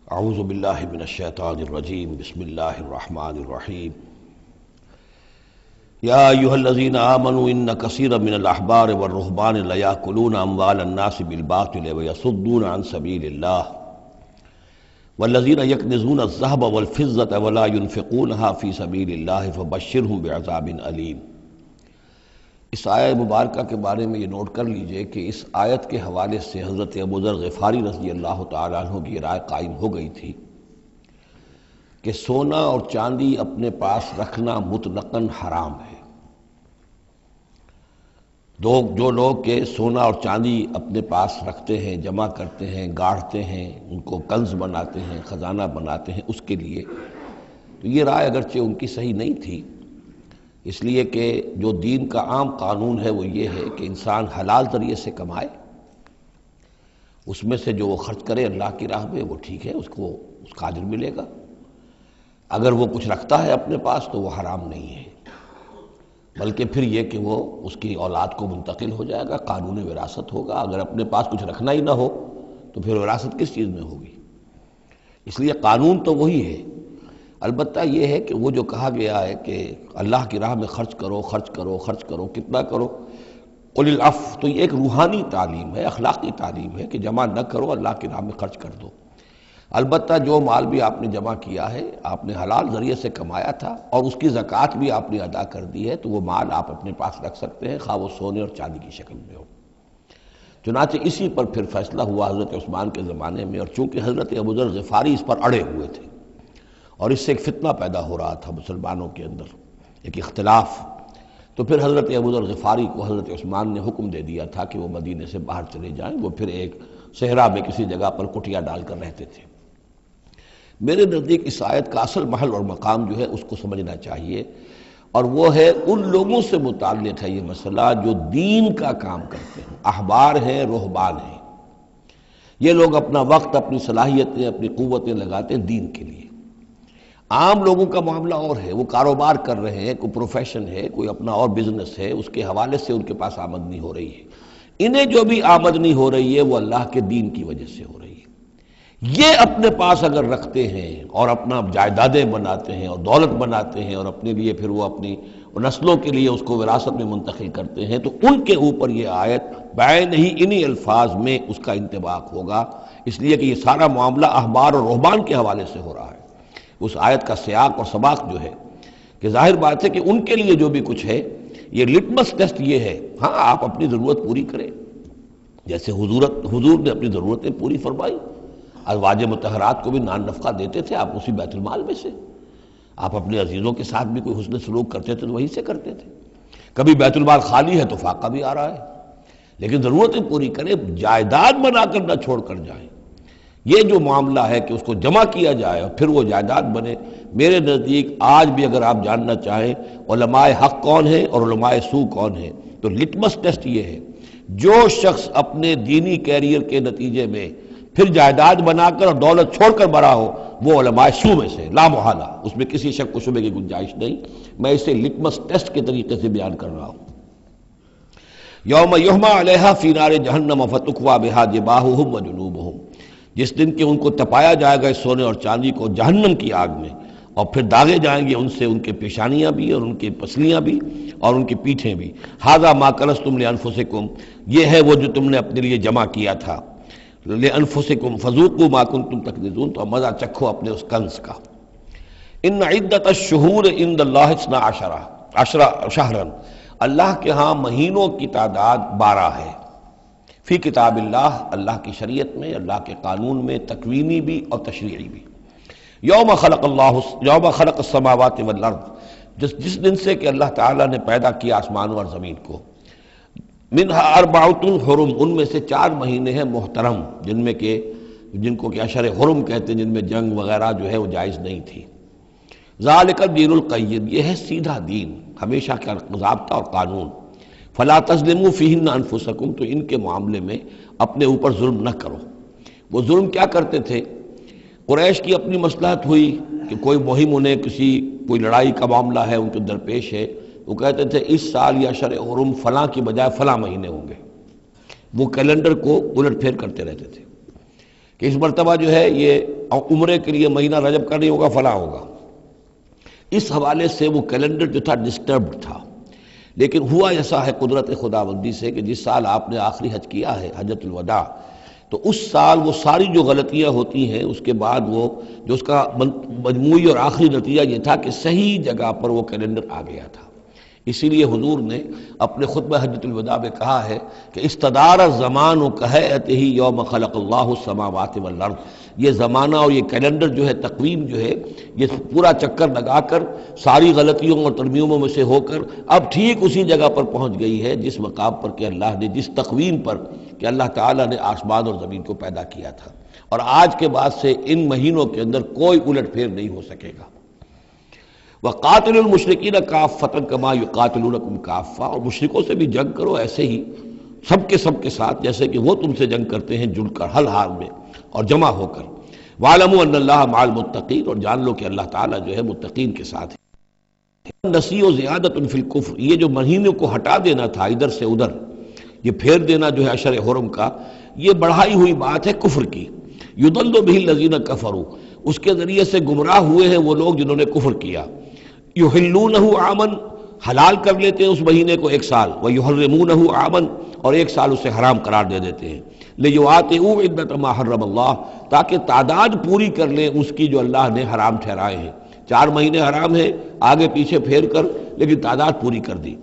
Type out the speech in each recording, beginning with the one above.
اعوذ باللہ من الشیطان الرجیم بسم اللہ الرحمن الرحیم یا ایھا الذین آمنوا ان کثیرا من الاحبار والرہبان لیأکلون اموال الناس بالباطل ویصدون عن سبیل اللہ والذین یکنزون الذہب والفضة ولا ينفقونها فی سبیل اللہ فبشرہم بعذاب علیم۔ اس آیہ مبارکہ کے بارے میں یہ نوٹ کر لیجئے کہ اس آیت کے حوالے سے حضرت ابو ذر غفاری رضی اللہ تعالیٰ عنہ کی رائے قائم ہو گئی تھی کہ سونا اور چاندی اپنے پاس رکھنا مطلقاً حرام ہے۔ جو لوگ کہ سونا اور چاندی اپنے پاس رکھتے ہیں، جمع کرتے ہیں، گاڑھتے ہیں، ان کو کنز بناتے ہیں، خزانہ بناتے ہیں، اس کے لیے تو یہ رائے اگرچہ ان کی صحیح نہیں تھی، اس لیے کہ جو دین کا عام قانون ہے وہ یہ ہے کہ انسان حلال ذریعے سے کمائے، اس میں سے جو وہ خرچ کرے اللہ کی راہ میں وہ ٹھیک ہے، اس کو اس کا اجر ملے گا۔ اگر وہ کچھ رکھتا ہے اپنے پاس تو وہ حرام نہیں ہے، بلکہ پھر یہ کہ وہ اس کی اولاد کو منتقل ہو جائے گا، قانون وراثت ہوگا۔ اگر اپنے پاس کچھ رکھنا ہی نہ ہو تو پھر وراثت کس چیز میں ہوگی؟ اس لیے قانون تو وہی ہے، البتہ یہ ہے کہ وہ جو کہا گیا ہے کہ اللہ کی راہ میں خرچ کرو، خرچ کرو، خرچ کرو، کتنا کرو، قل العفو، تو یہ ایک روحانی تعلیم ہے، اخلاقی تعلیم ہے کہ جمع نہ کرو، اللہ کی راہ میں خرچ کر دو۔ البتہ جو مال بھی آپ نے جمع کیا ہے، آپ نے حلال ذریعے سے کمایا تھا اور اس کی زکوٰۃ بھی آپ نے ادا کر دی ہے، تو وہ مال آپ اپنے پاس رکھ سکتے ہیں، خواہ وہ سونے اور چاندی کی شکل میں ہو۔ چنانچہ اسی پر پھر فیصلہ ہوا حضرت عثمان کے زمانے میں، اور چونکہ حضرت ابو ذر غفاری اس پر اڑے ہوئے تھے اور اس سے ایک فتنہ پیدا ہو رہا تھا مسلمانوں کے اندر، ایک اختلاف، تو پھر حضرت ابو ذر غفاری کو حضرت عثمان نے حکم دے دیا تھا کہ وہ مدینے سے باہر چلے جائیں۔ وہ پھر ایک صحرا میں کسی جگہ پر کٹیا ڈال کر رہتے تھے۔ میرے نزدیک اس آیت کا اصل محل اور مقام جو ہے اس کو سمجھنا چاہیے، اور وہ ہے ان لوگوں سے متعلق ہے یہ مسئلہ جو دین کا کام کرتے ہیں، احبار ہیں، رہبان ہیں۔ یہ لوگ اپنا وقت، اپنی صلاحیتیں، اپنی قوتیں لگاتے ہیں دین کے لیے۔ عام لوگوں کا معاملہ اور ہے، وہ کاروبار کر رہے ہیں، کوئی پروفیشن ہے، کوئی اپنا اور بزنس ہے، اس کے حوالے سے ان کے پاس آمدنی ہو رہی ہے۔ انہیں جو بھی آمدنی ہو رہی ہے وہ اللہ کے دین کی وجہ سے ہو رہی ہے۔ یہ اپنے پاس اگر رکھتے ہیں اور اپنا جائیدادیں بناتے ہیں اور دولت بناتے ہیں اور اپنے لیے پھر وہ اپنی نسلوں کے لیے اس کو وراثت میں منتقل کرتے ہیں، تو ان کے اوپر یہ آیت بعین ہی انہی الفاظ میں اس کا انطباق ہوگا، اس لیے کہ یہ سارا معاملہ احبار اور رہبان کے حوالے سے ہو رہا ہے۔ اس آیت کا سیاق اور سباق جو ہے کہ ظاہر بات ہے کہ ان کے لیے جو بھی کچھ ہے، یہ لٹمس ٹیسٹ یہ ہے، ہاں آپ اپنی ضرورت پوری کریں، جیسے حضور نے اپنی ضرورتیں پوری فرمائی، ازواج مطہرات کو بھی نان نفقہ دیتے تھے آپ اسی بیت المال میں سے، آپ اپنے عزیزوں کے ساتھ بھی کوئی حسن سلوک کرتے تھے تو وہیں سے کرتے تھے۔ کبھی بیت المال خالی ہے تو فاقہ بھی آ رہا ہے، لیکن ضرورتیں پوری کریں، جائیداد بنا کر نہ چھوڑ کر جائیں۔ یہ جو معاملہ ہے کہ اس کو جمع کیا جائے اور پھر وہ جائیداد بنے، میرے نزدیک آج بھی اگر آپ جاننا چاہیں علماء حق کون ہیں اور علماء سو کون ہیں، تو لٹمس ٹیسٹ یہ ہے، جو شخص اپنے دینی کیریئر کے نتیجے میں پھر جائیداد بنا کر اور دولت چھوڑ کر مرا ہو، وہ علماء سو میں سے لا محالہ، اس میں کسی شک و شبے کی گنجائش نہیں۔ میں اسے لٹمس ٹیسٹ کے طریقے سے بیان کر رہا ہوں۔ یوم یحمى علیہا فی نار جہنم فتکوی بہا جباہہم وجنوبہم، جس دن کہ ان کو تپایا جائے گا اس سونے اور چاندی کو جہنم کی آگ میں، اور پھر داغے جائیں گے ان سے ان کے پیشانیاں بھی اور ان کی پسلیاں بھی اور ان کی پیٹھیں بھی۔ ھذا ما کنزتم لانفسکم، یہ ہے وہ جو تم نے اپنے لیے جمع کیا تھا، لانفسکم فذوقوا ما کنتم تکنزون، تو مزہ چکھو اپنے اس کنز کا۔ ان عدت الشہور عند اللہ 12 شہرا، اللہ کے ہاں مہینوں کی تعداد 12 ہے، فی کتاب اللہ، اللہ کی شریعت میں، اللہ کے قانون میں، تکوینی بھی اور تشریعی بھی۔ یوم خلق السماوات والارض، جس دن سے کہ اللہ تعالیٰ نے پیدا کیا آسمانوں اور زمین کو، منہا اربعۃ حرم، ان میں سے 4 مہینے ہیں محترم، جن کو کہ اشہر حرم کہتے ہیں، جن میں جنگ وغیرہ جو ہے وہ جائز نہیں تھی۔ ذالک الدین القیم، یہ ہے سیدھا دین، ہمیشہ کا ضابطہ اور قانون۔ فلا تظلموا فیہن انفسکم، تو ان کے معاملے میں اپنے اوپر ظلم نہ کرو۔ وہ ظلم کیا کرتے تھے؟ قریش کی اپنی مصلحت ہوئی کہ کوئی مہم انہیں کوئی لڑائی کا معاملہ ہے ان کے درپیش ہے، وہ کہتے تھے اس سال یا شرع حرم فلاں کی بجائے فلاں مہینے ہوں گے، وہ کیلنڈر کو الٹ پھیر کرتے رہتے تھے۔ کہ اس مرتبہ جو ہے یہ عمرے کے لیے مہینہ رجب کا نہیں ہوگا، فلاں ہوگا۔ اس حوالے سے وہ کیلنڈر جو تھا ڈسٹربڈ تھا، لیکن ہوا ایسا ہے قدرت خداوندی سے کہ جس سال آپ نے آخری حج کیا ہے، حجۃ الوداع، تو اس سال وہ ساری جو غلطیاں ہوتی ہیں اس کے بعد وہ جو اس کا مجموعی اور آخری نتیجہ یہ تھا کہ صحیح جگہ پر وہ کیلنڈر آ گیا تھا۔ اسی لیے حضور نے اپنے خطبہ حجۃ الوداع میں کہا ہے کہ استدار الزمان کہیئتہ یوم خلق اللہ السماوات والارض، یہ زمانہ اور یہ کیلنڈر جو ہے، تقویم جو ہے، یہ پورا چکر لگا کر ساری غلطیوں اور ترمیموں میں سے ہو کر اب ٹھیک اسی جگہ پر پہنچ گئی ہے جس مقام پر کہ اللہ نے، جس تقویم پر کہ اللہ تعالیٰ نے آسمان اور زمین کو پیدا کیا تھا۔ اور آج کے بعد سے ان مہینوں کے اندر کوئی الٹ پھیر نہیں ہو سکے گا۔ وَقَاتِلُوا الْمُشْرِكِينَ كَافَّةً كَمَا يُقَاتِلُونَكُمْ كَافَّةً، اور مشرکوں سے بھی جنگ کرو ایسے ہی سب کے ساتھ جیسے کہ وہ تم سے جنگ کرتے ہیں، جڑ کر حل حال میں اور جمع ہو کر۔ وَاعْلَمُوا أَنَّ اللَّهَ مَعَ الْمُتَّقِينَ، اور جان لو کہ اللہ تعالیٰ جو ہے متقین کے ساتھ ہے۔ نَسِيُّ زِيَادَةٌ فِي الْكُفْرِ، یہ جو مہینے کو ہٹا دینا تھا ادھر سے ادھر، یہ پھیر دینا جو ہے اشر حرم کا، یہ بڑھائی ہوئی بات ہے کفر کی۔ یضل بہ الذین کفروا، اس کے ذریعے سے گمراہ ہوئے ہیں وہ لوگ جنہوں نے کفر کیا۔ یحلونہ عاما، حلال کر لیتے ہیں اس مہینے کو ایک سال، ویحرمونہ عاما، اور ایک سال اسے حرام قرار دے دیتے ہیں۔ لیواطئوا عدۃ ما حرم اللہ، تاکہ تعداد پوری کر لیں اس کی جو اللہ نے حرام ٹھہرائے ہیں۔ 4 مہینے حرام ہیں آگے پیچھے پھیر کر، لیکن تعداد پوری کر دی۔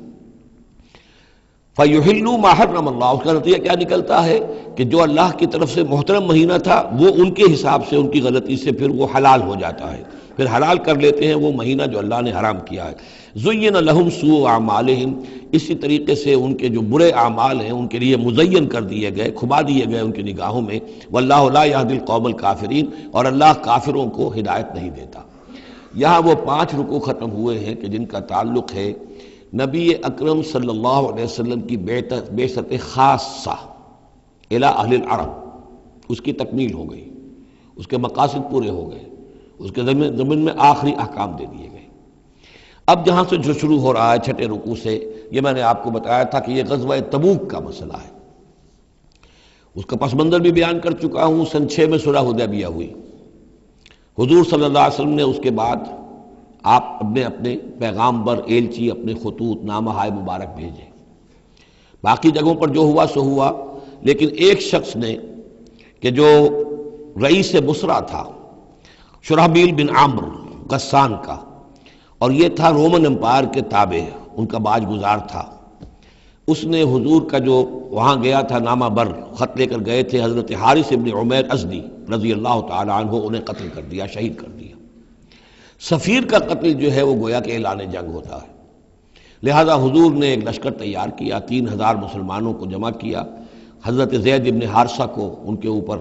فَيُحِلُّوا مَا حَرَّمَ اللَّهُ، اس کا نتیجہ کیا نکلتا ہے کہ جو اللہ کی طرف سے محترم مہینہ تھا وہ ان کے حساب سے، ان کی غلطی سے پھر وہ حلال ہو جاتا ہے، پھر حلال کر لیتے ہیں وہ مہینہ جو اللہ نے حرام کیا ہے۔ زُيِّنَ لَهُمْ سُوءُ أَعْمَالِهِمْ، اسی طریقے سے ان کے جو برے اعمال ہیں ان کے لیے مزین کر دیے گئے، کھبا دیے گئے ان کی نگاہوں میں۔ وَاللَّهُ لَا يَهْدِي الْقَوْمَ الْكَافِرِينَ، اور اللہ کافروں کو ہدایت نہیں دیتا۔ یہاں وہ 5 رکوع ختم ہوئے ہیں کہ جن کا تعلق ہے نبی اکرم صلی اللہ علیہ وسلم کی بعثت خاصہ الی اہل العرب، اس کی تکمیل ہو گئی، اس کے مقاصد پورے ہو گئے، اس کے ضمن میں آخری احکام دے دیے گئے۔ اب جہاں سے جو شروع ہو رہا ہے 6 رکوع سے، یہ میں نے آپ کو بتایا تھا کہ یہ غزوہ تبوک کا مسئلہ ہے، اس کا پس منظر بھی بیان کر چکا ہوں۔ سن 6 میں صلح حدیبیہ ہوئی، حضور صلی اللہ علیہ وسلم نے اس کے بعد آپ اپنے پیغامبر، ایلچی، اپنے خطوط، نامہ ہائے مبارک بھیجے۔ باقی جگہوں پر جو ہوا سو ہوا، لیکن ایک شخص نے کہ جو رئیس بصرہ تھا، شرحبیل بن عامر غسان کا، اور یہ تھا رومن امپائر کے تابع، ان کا باج گزار تھا، اس نے حضور کا جو وہاں گیا تھا نامہ بر خط لے کر گئے تھے حضرت حارث ابن عمیر ازدی رضی اللہ تعالی عنہ، انہیں قتل کر دیا، شہید کر دیا۔ سفیر کا قتل جو ہے وہ گویا کہ اعلان جنگ ہوتا ہے، لہذا حضور نے ایک لشکر تیار کیا، 3000 مسلمانوں کو جمع کیا، حضرت زید ابن حارثہ کو ان کے اوپر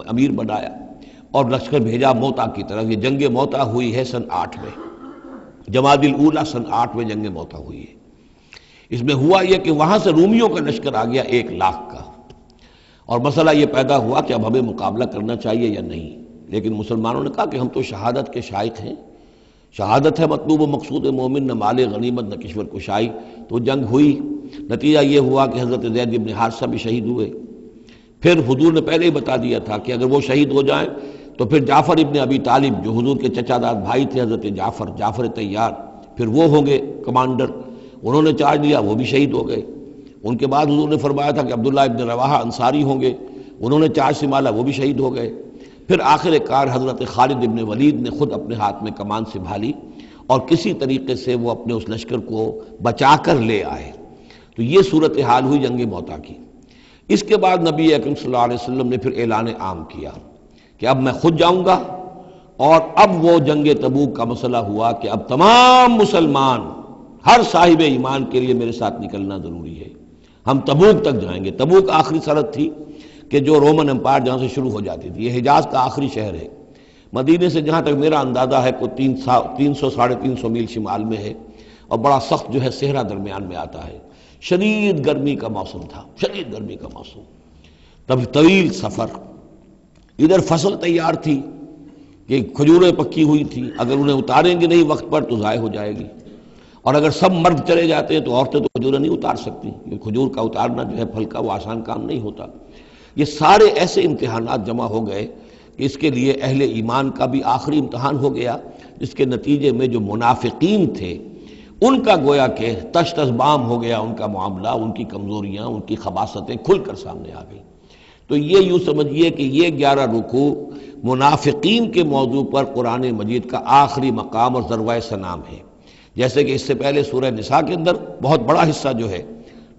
امیر بنایا اور لشکر بھیجا موتا کی طرف۔ یہ جنگ موتا ہوئی ہے سن 8 میں، جمادی الاولیٰ سن 8 میں جنگ موتا ہوئی ہے۔ اس میں ہوا یہ کہ وہاں سے رومیوں کا لشکر آ گیا 1 لاکھ کا، اور مسئلہ یہ پیدا ہوا کہ اب ہمیں مقابلہ کرنا چاہیے یا نہیں، لیکن مسلمانوں نے کہا کہ ہم تو شہادت کے شائق ہیں، شہادت ہے مطلوب و مقصود مومن، نہ مال غنیمت نہ کشور کشائی۔ تو جنگ ہوئی، نتیجہ یہ ہوا کہ حضرت زید بن حارثہ بھی شہید ہوئے۔ پھر حضور نے پہلے ہی بتا دیا تھا کہ اگر وہ شہید ہو جائیں تو پھر جعفر ابن ابی طالب جو حضور کے چچا داد بھائی تھے حضرت جعفر طیار، پھر وہ ہوں گے کمانڈر، انہوں نے چارج لیا، وہ بھی شہید ہو گئے۔ ان کے بعد حضور نے فرمایا تھا کہ عبداللہ ابن رواحہ انصاری ہوں گے، انہوں نے چارج سنبھالا، وہ بھی شہید ہو گئے۔ پھر آخر کار حضرت خالد ابن ولید نے خود اپنے ہاتھ میں کمان سنبھالی اور کسی طریقے سے وہ اپنے اس لشکر کو بچا کر لے آئے۔ تو یہ صورتحال ہوئی جنگ موتا کی۔ اس کے بعد نبی اکرم صلی اللہ علیہ وسلم نے پھر اعلان عام کیا کہ اب میں خود جاؤں گا، اور اب وہ جنگ تبوک کا مسئلہ ہوا کہ اب تمام مسلمان، ہر صاحب ایمان کے لیے میرے ساتھ نکلنا ضروری ہے، ہم تبوک تک جائیں گے۔ تبوک آخری سرحد تھی کہ جو رومن امپائر جہاں سے شروع ہو جاتی تھی، یہ حجاز کا آخری شہر ہے، مدینے سے جہاں تک میرا اندازہ ہے کوئی 300 ساڑھے 300 میل شمال میں ہے، اور بڑا سخت جو ہے صحرا درمیان میں آتا ہے۔ شدید گرمی کا موسم تھا، شدید گرمی کا موسم، تب طویل سفر، ادھر فصل تیار تھی کہ کھجوریں پکی ہوئی تھی، اگر انہیں اتاریں گے نہیں وقت پر تو ضائع ہو جائے گی، اور اگر سب مرد چلے جاتے ہیں تو عورتیں تو کھجوریں نہیں اتار سکتی، کیونکہ کھجور کا اتارنا جو ہے پھل کا وہ آسان کام نہیں ہوتا۔ یہ سارے ایسے امتحانات جمع ہو گئے کہ اس کے لیے اہل ایمان کا بھی آخری امتحان ہو گیا، جس کے نتیجے میں جو منافقین تھے ان کا گویا کہ تش تش بام ہو گیا، ان کا معاملہ، ان کی کمزوریاں، ان کی خباثتیں کھل کر سامنے آ گئیں۔ تو یہ یوں سمجھیے کہ یہ 11 رکوع منافقین کے موضوع پر قرآن مجید کا آخری مقام اور ذروۂ سنام ہے۔ جیسے کہ اس سے پہلے سورہ نساء کے اندر بہت بڑا حصہ جو ہے،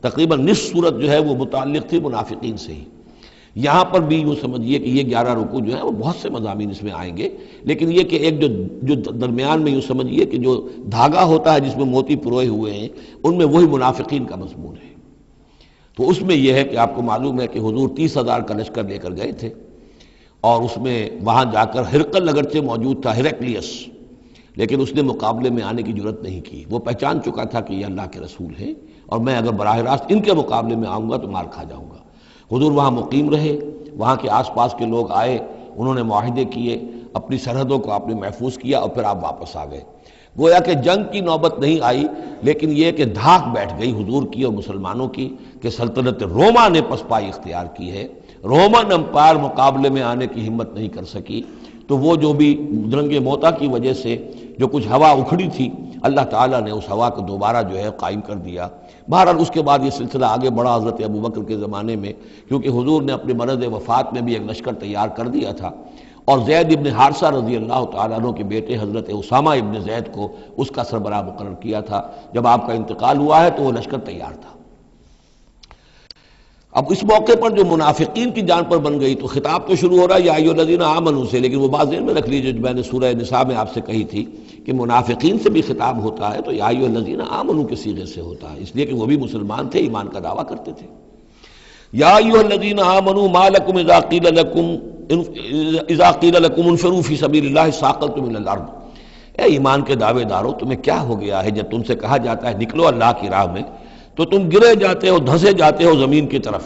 تقریباً نصف سورت جو ہے وہ متعلق تھی منافقین سے ہی۔ یہاں پر بھی یوں سمجھیے کہ یہ 11 رکوع جو ہیں وہ بہت سے مضامین اس میں آئیں گے، لیکن یہ کہ ایک جو درمیان میں یوں سمجھیے کہ جو دھاگا ہوتا ہے جس میں موتی پروئے ہوئے ہیں، ان میں وہی منافقین کا مضمون ہے۔ تو اس میں یہ ہے کہ آپ کو معلوم ہے کہ حضور 30,000 کا لشکر لے کر گئے تھے، اور اس میں وہاں جا کر ہرقل اگرچہ موجود تھا، ہرقلیس، لیکن اس نے مقابلے میں آنے کی جرت نہیں کی۔ وہ پہچان چکا تھا کہ یہ اللہ کے رسول ہیں، اور میں اگر براہ راست ان کے مقابلے میں آؤں گا تو مار کھا جاؤں گا۔ حضور وہاں مقیم رہے، وہاں کے آس پاس کے لوگ آئے، انہوں نے معاہدے کیے، اپنی سرحدوں کو آپ نے محفوظ کیا، اور پھر آپ واپس آ گئے۔ گویا کہ جنگ کی نوبت نہیں آئی، لیکن یہ کہ دھاک بیٹھ گئی حضور کی اور مسلمانوں کی کہ سلطنت روما نے پسپائی اختیار کی ہے، رومن امپائر مقابلے میں آنے کی ہمت نہیں کر سکی۔ تو وہ جو بھی جنگ موتا کی وجہ سے جو کچھ ہوا اکھڑی تھی، اللہ تعالیٰ نے اس ہوا کو دوبارہ جو ہے قائم کر دیا۔ بہرحال اس کے بعد یہ سلسلہ آگے بڑھا حضرت ابوبکر کے زمانے میں، کیونکہ حضور نے اپنے مرض وفات میں بھی ایک لشکر تیار کر دیا تھا، اور زید ابن حارثہ رضی اللہ تعالیٰ عنہ کے بیٹے حضرت اسامہ ابن زید کو اس کا سربراہ مقرر کیا تھا۔ جب آپ کا انتقال ہوا ہے تو وہ لشکر تیار تھا۔ اب اس موقع پر جو منافقین کی جان پر بن گئی تو خطاب تو شروع ہو رہا ہے یا ایھا الذین آمنوا سے، لیکن وہ بات ذہن میں رکھ لیجیے جو میں نے سورہ نساء میں آپ سے کہی تھی کہ منافقین سے بھی خطاب ہوتا ہے تو یا ایھا الذین آمنوا کے صیغے سے ہوتا ہے، اس لیے کہ وہ بھی مسلمان تھے، ایمان کا دعویٰ کرتے تھے۔ یا ایھا الذین آمنوا ما لکم اذا قیل لکم انفروا فی سبیل اللہ ثاقلتم الی الارض۔ اے ایمان کے دعوے دارو، تمہیں کیا ہو گیا ہے جب تم سے کہا جاتا ہے نکلو اللہ کی راہ میں تو تم گرے جاتے ہو، دھنسے جاتے ہو زمین کی طرف،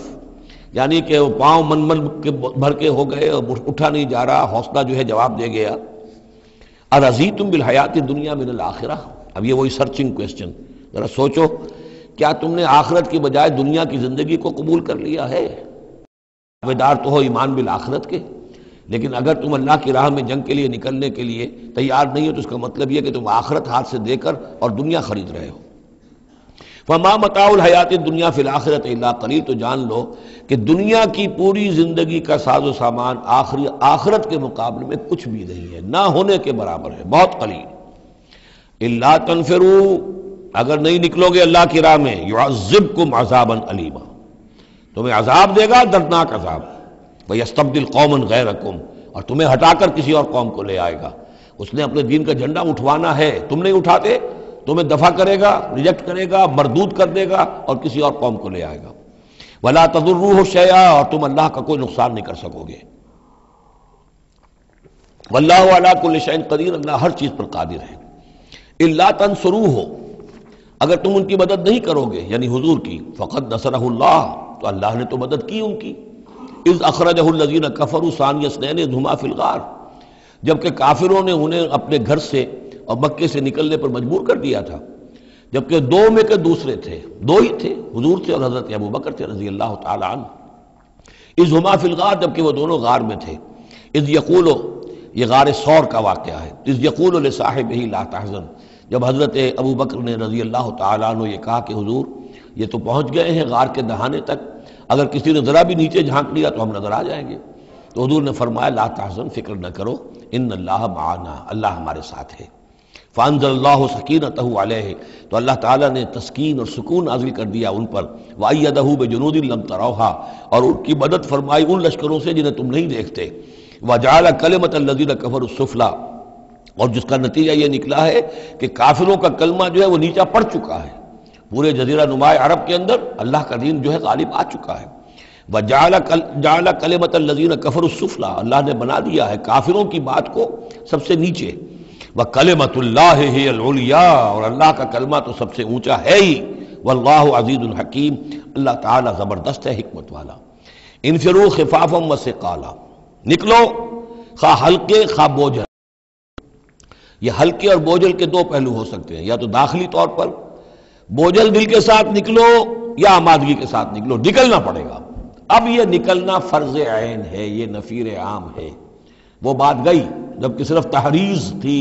یعنی کہ وہ پاؤں من کے بھر کے ہو گئے اور اٹھا نہیں جا رہا، حوصلہ جو ہے جواب دے گیا۔ ارضیتم بالحیات الدنیا من الآخرہ، اب یہ وہی سرچنگ کویسچن، ذرا سوچو کیا تم نے آخرت کی بجائے دنیا کی زندگی کو قبول کر لیا ہے؟ دعویدار تو ہو ایمان بالآخرت کے، لیکن اگر تم اللہ کی راہ میں جنگ کے لیے نکلنے کے لیے تیار نہیں ہو تو اس کا مطلب یہ کہ تم آخرت ہاتھ سے دے کر اور دنیا خرید رہے ہو۔ فما متاع الحیات الدنیا فی الآخرۃ الا قلیل، تو جان لو کہ دنیا کی پوری زندگی کا ساز و سامان آخرت کے مقابلے میں کچھ بھی نہیں ہے، نہ ہونے کے برابر ہے، بہت قلیل۔ الا تنفروا، اگر نہیں نکلو گے اللہ کی راہ میں، یعذبکم عذابا علیما، تمہیں عذاب دے گا، دردناک عذاب۔ وَيَسْتَبْدِلْ قَوْمًا غَيْرَكُمْ، اور تمہیں ہٹا کر کسی اور قوم کو لے آئے گا۔ اس نے اپنے دین کا جھنڈا اٹھوانا ہے، تم نہیں اٹھاتے، تمہیں دفع کرے گا، ریجیکٹ کرے گا، مردود کر دے گا اور کسی اور قوم کو لے آئے گا۔ وَلَا تَضُرُّوهُ شَيْئًا، اور تم اللہ کا کوئی نقصان نہیں کر سکو گے۔ وَاللَّهُ عَلَىٰ كُلِّ شَيْءٍ قَدِيرٌ، اللہ ہر چیز پر قادر ہے۔ إِلَّا تَنصُرُوهُ، اگر تم ان کی مدد نہیں کرو گے یعنی حضور کی، فَقَدْ نَصَرَهُ اللَّهُ، تو اللہ نے تو مدد کی ان کی۔ اذ اخرجہ الذین کفروا ثانی اثنین اذ ہما فی الغار، جبکہ کافروں نے انہیں اپنے گھر سے اور مکے سے نکلنے پر مجبور کر دیا تھا، جبکہ دو میں کے دوسرے تھے، دو ہی تھے، حضور تھے اور حضرت ابوبکر تھے رضی اللہ تعالی عنہ۔ اذ ہما فی الغار، جبکہ وہ دونوں غار میں تھے۔ اذ یقول، یہ غار ثور کا واقعہ ہے۔ اذ یقول لصاحبہ لا تحزن، جب حضرت ابوبکر نے رضی اللہ تعالی عنہ یہ کہا کہ حضور یہ تو پہنچ گئے ہیں غار کے دہانے تک، اگر کسی نے ذرا بھی نیچے جھانک لیا تو ہم نظر آ جائیں گے۔ تو حضور نے فرمایا لا تحزن، فکر نہ کرو، ان اللہ معنا، اللہ ہمارے ساتھ ہے۔ فانزل اللہ سکینتہ علیہ، تو اللہ تعالیٰ نے تسکین اور سکون نازل کر دیا ان پر۔ وایدہ بجنود لم تروہا، اور ان کی مدد فرمائی ان لشکروں سے جنہیں تم نہیں دیکھتے۔ وجعل کلمۃ الذین کفروا السفلی، اور جس کا نتیجہ یہ نکلا ہے کہ کافروں کا کلمہ جو ہے وہ نیچا پڑ چکا ہے، پورے جزیرہ نما عرب کے اندر اللہ کا دین جو ہے غالب آ چکا ہے۔ وجعل کلمۃ الذین کفروا السفلی، اللہ نے بنا دیا ہے کافروں کی بات کو سب سے نیچے۔ وکلمۃ اللہ ہی العلیاء، اور اللہ کا کلمہ تو سب سے اونچا ہے ہی۔ واللہ عزیز الحکیم، اللہ تعالیٰ زبردست ہے، حکمت والا۔ انفروا خفافا وثقالا، نکلو خواہ ہلکے خواہ بوجھل۔ یہ ہلکے اور بوجھل کے دو پہلو ہو سکتے ہیں، یا تو داخلی طور پر بوجھل دل کے ساتھ نکلو یا آمادگی کے ساتھ نکلو، نکلنا پڑے گا۔ اب یہ نکلنا فرض عین ہے، یہ نفیر عام ہے۔ وہ بات گئی جب کہ صرف تحریض تھی،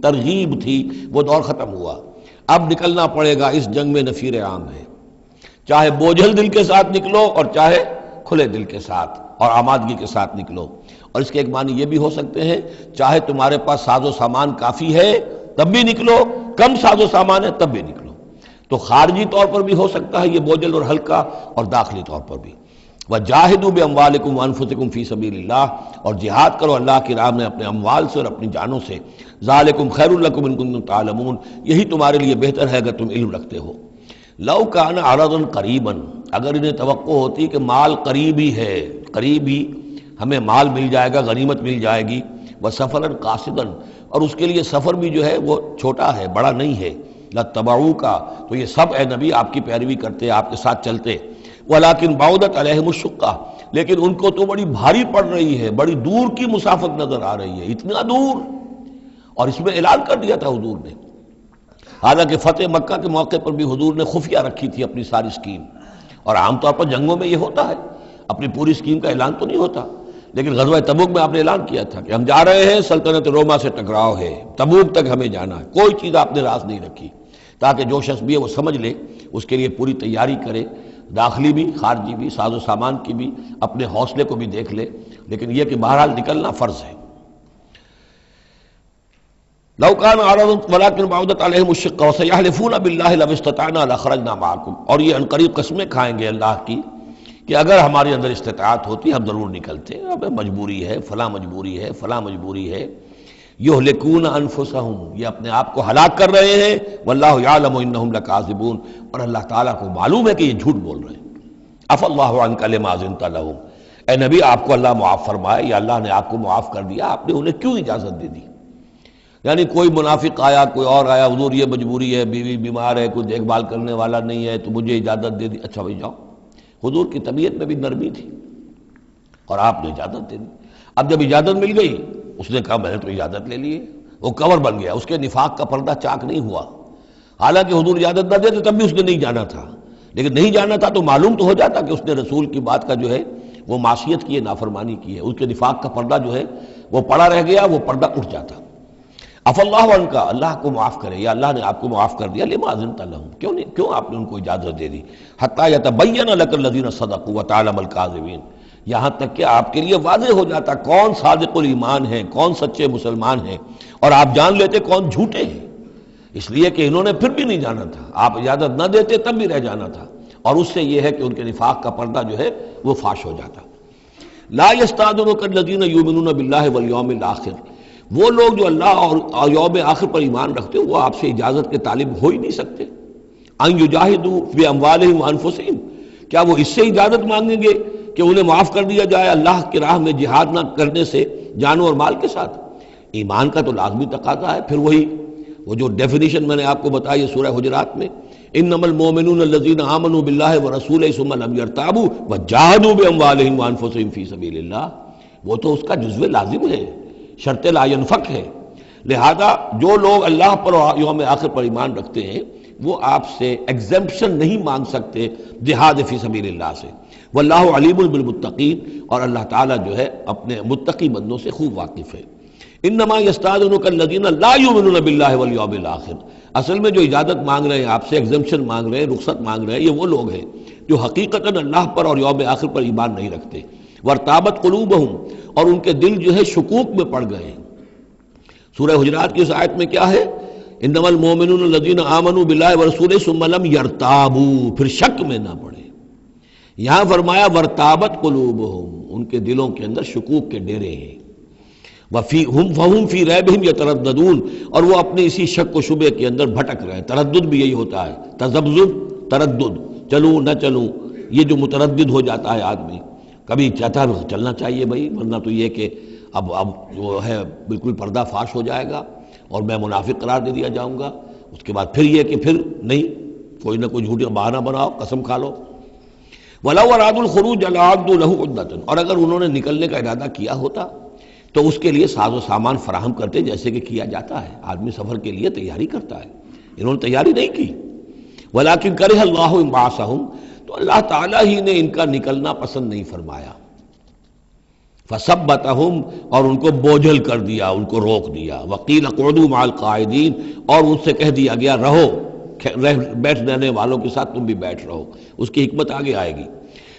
ترغیب تھی، وہ دور ختم ہوا۔ اب نکلنا پڑے گا، اس جنگ میں نفیر عام ہے، چاہے بوجھل دل کے ساتھ نکلو اور چاہے کھلے دل کے ساتھ اور آمادگی کے ساتھ نکلو۔ اور اس کے ایک معنی یہ بھی ہو سکتے ہیں، چاہے تمہارے پاس ساز و سامان کافی ہے تب بھی نکلو، کم ساز و سامان ہے تب بھی نکلو۔ تو خارجی طور پر بھی ہو سکتا ہے یہ بوجھل اور ہلکا، اور داخلی طور پر بھی۔ وَجَاهِدُوا بِأَمْوَالِكُمْ وَأَنفُسِكُمْ فِي سَبِيلِ اللَّهِ، اور جہاد کرو اللہ کی راہ میں اپنے اموال سے اور اپنی جانوں سے۔ ذَلِكُمْ خَيْرٌ لَكُمْ إِن كُنتُمْ تَعْلَمُونَ، یہی تمہارے لیے بہتر ہے اگر تم علم رکھتے ہو۔ لَوْ كَانَ عَرَضًا قَرِيبًا، اگر انہیں توقع ہوتی کہ مال قریب ہی ہے، قریب ہی ہمیں مال مل جائے گا، غنیمت مل جائے گی، وَسَفَرًا قَاصِدًا، اور اس کے لیے سفر بھی جو ہے وہ چھوٹا ہے، بڑا نہیں ہے، لَاتَّبَعُوكَ، تو یہ سب اے نبی آپ کی پیروی کرتے، آپ کے ساتھ چلتے۔ وَلَكِنْ بَعُدَتْ عَلَيْهِمُ الشُّقَّةُ، لیکن ان کو تو بڑی بھاری پڑ رہی ہے، بڑی دور کی مسافت نظر آ رہی ہے، اتنا دور۔ اور اس میں اعلان کر دیا تھا حضور نے، حالانکہ فتح مکہ کے موقع پر بھی حضور نے خفیہ رکھی تھی اپنی ساری اسکیم، اور عام طور پر جنگوں میں یہ ہوتا ہے، اپنی پوری اسکیم کا اعلان تو نہیں ہوتا، لیکن غزوہ تبوک میں آپ نے اعلان کیا تھا کہ ہم جا رہے ہیں، سلطنت روما سے ٹکراؤ ہے، تبوک تک ہمیں جانا ہے، کوئی چیز آپ نے راز نہیں رکھی، تاکہ جو شخص بھی ہے وہ سمجھ لے، اس کے لیے پوری تیاری کرے، داخلی بھی خارجی بھی، ساز و سامان کی بھی، اپنے حوصلے کو بھی دیکھ لے، لیکن یہ کہ بہرحال نکلنا فرض ہے۔ لو كان عرض ولكن بعدت عليهم الشقة وسيحلفون بالله لو استطعنا لخرجنا معكم، اور یہ عنقریب قسمیں کھائیں گے اللہ کی کہ اگر ہمارے اندر استطاعت ہوتی ہم ضرور نکلتے، اب مجبوری ہے، فلاں مجبوری ہے، فلاں مجبوری ہے۔ یہلکون انفسہم، یہ اپنے آپ کو ہلاک کر رہے ہیں، واللہ یعلم انہم لکاذبون، اور اللہ تعالیٰ کو معلوم ہے کہ یہ جھوٹ بول رہے ہیں۔ عفا اللہ عنک لما اذنت لہم، اے نبی آپ کو اللہ معاف فرمائے، یا اللہ نے آپ کو معاف کر دیا، آپ نے انہیں کیوں اجازت دے دی؟ یعنی کوئی منافق آیا، کوئی اور آیا، حضور یہ مجبوری ہے، بیوی بیمار ہے، کوئی دیکھ بھال کرنے والا نہیں ہے، تو مجھے اجازت دے دی، اچھا بھائی جاؤ۔ حضور کی طبیعت میں بھی نرمی تھی اور آپ نے اجازت دے دی۔ اب جب اجازت مل گئی، اس نے کہا میں نے تو اجازت لے لی ہے، وہ کور بن گیا، اس کے نفاق کا پردہ چاک نہیں ہوا، حالانکہ حضور اجازت نہ دیتے تب بھی اس نے نہیں جانا تھا، لیکن نہیں جانا تھا تو معلوم تو ہو جاتا کہ اس نے رسول کی بات کا جو ہے وہ معصیت کی ہے، نافرمانی کی ہے، اس کے نفاق کا پردہ جو ہے وہ پڑا رہ گیا، وہ پردہ اٹھ جاتا۔ عفا اللہ عنکا، اللہ کو معاف کرے، یا اللہ نے آپ کو معاف کر دیا، لما اذنت لہم، کیوں آپ نے ان کو اجازت دے دی، حتی یتبین لک الذین صدقوا وتعلم الکاذبین، یہاں تک کہ آپ کے لیے واضح ہو جاتا کون صادق الایمان ہیں، کون سچے مسلمان ہیں، اور آپ جان لیتے کون جھوٹے ہیں، اس لیے کہ انہوں نے پھر بھی نہیں جانا تھا، آپ اجازت نہ دیتے تب بھی رہ جانا تھا، اور اس سے یہ ہے کہ ان کے نفاق کا پردہ جو ہے وہ فاش ہو جاتا۔ لا یستأذنک الذین یؤمنون باللہ والیوم الآخر، وہ لوگ جو اللہ اور یوم آخر پر ایمان رکھتے ہیں وہ آپ سے اجازت کے طالب ہو ہی نہیں سکتے۔ ان یجاہدوا باموالہم وانفسہم، کیا وہ اس سے اجازت مانگیں گے کہ انہیں معاف کر دیا جائے اللہ کی راہ میں جہاد نہ کرنے سے جان اور مال کے ساتھ؟ ایمان کا تو لازمی تقاضا ہے، پھر وہ جو ڈیفینیشن میں نے آپ کو بتائی ہے سورہ حجرات میں، انما المؤمنون الذین آمنوا باللہ ورسولہ ثم لم یرتابوا وجاہدوا باموالہم وانفسہم فی سبیل اللہ، وہ تو اس کا جزو لازم ہے، شرط لا ینفک ہے۔ لہذا جو لوگ اللہ پر اور یوم آخر پر ایمان رکھتے ہیں وہ آپ سے ایگزمپشن نہیں مانگ سکتے جہاد فی سبیل اللہ سے۔ واللہ علیم بالمتقین، اور اللہ تعالیٰ جو ہے اپنے متقی بندوں سے خوب واقف ہے۔ انما یستأذنک الذین لا یؤمنون باللہ والیوم الآخر، اصل میں جو اجازت مانگ رہے ہیں آپ سے، ایگزمپشن مانگ رہے ہیں، رخصت مانگ رہے ہیں، یہ وہ لوگ ہیں جو حقیقتاً اللہ پر اور یوم آخر پر ایمان نہیں رکھتے۔ وارتابت قلوبہم، اور ان کے دل جو ہے شکوک میں پڑ گئے ہیں۔ سورہ حجرات کی اس آیت میں کیا ہے؟ انما المؤمنون الذین آمنوا باللہ ورسولہ ثم لم یرتابوا، پھر شک میں نہ پڑے۔ یہاں فرمایا وارتابت قلوبہم، ان کے دلوں کے اندر شکوک کے ڈیرے ہیں۔ فَهُمْ فِي رَيْبِهِمْ يَتَرَدَّدُونَ، اور وہ اپنے اسی شک و شبے کے اندر بھٹک رہے ہیں۔ تردد بھی یہی ہوتا ہے، تذبذب، تردد، چلوں نہ چلوں، یہ جو متردد ہو جاتا ہے آدمی، کبھی چاہتا ہے چلنا چاہیے بھائی، ورنہ تو یہ کہ اب جو ہے بالکل پردہ فاش ہو جائے گا اور میں منافق قرار دے دیا جاؤں گا، اس کے بعد پھر یہ کہ پھر نہیں، کوئی نہ کوئی جھوٹی بہانہ بناؤ، قسم کھا لو۔ وَلَوْ أَرَادُوا الْخُرُوجَ لَأَعَدُّوا لَهُ عُدَّةً، اور اگر انہوں نے نکلنے کا ارادہ کیا ہوتا تو اس کے لیے ساز و سامان فراہم کرتے، جیسے کہ کیا جاتا ہے، آدمی سفر کے لیے تیاری کرتا ہے، انہوں نے تیاری نہیں کی۔ وَلَكِنْ كَرِهَ اللَّهُ انبعاثَهُمْ، تو اللہ تعالیٰ ہی نے ان کا نکلنا پسند نہیں فرمایا. فثبتہم، اور ان کو بوجھل کر دیا، ان کو روک دیا. وقیل اقعدوا مع القاعدین، اور ان سے کہہ دیا گیا رہو بیٹھنے والوں کے ساتھ تم بھی بیٹھ رہو. اس کی حکمت آگے آئے گی.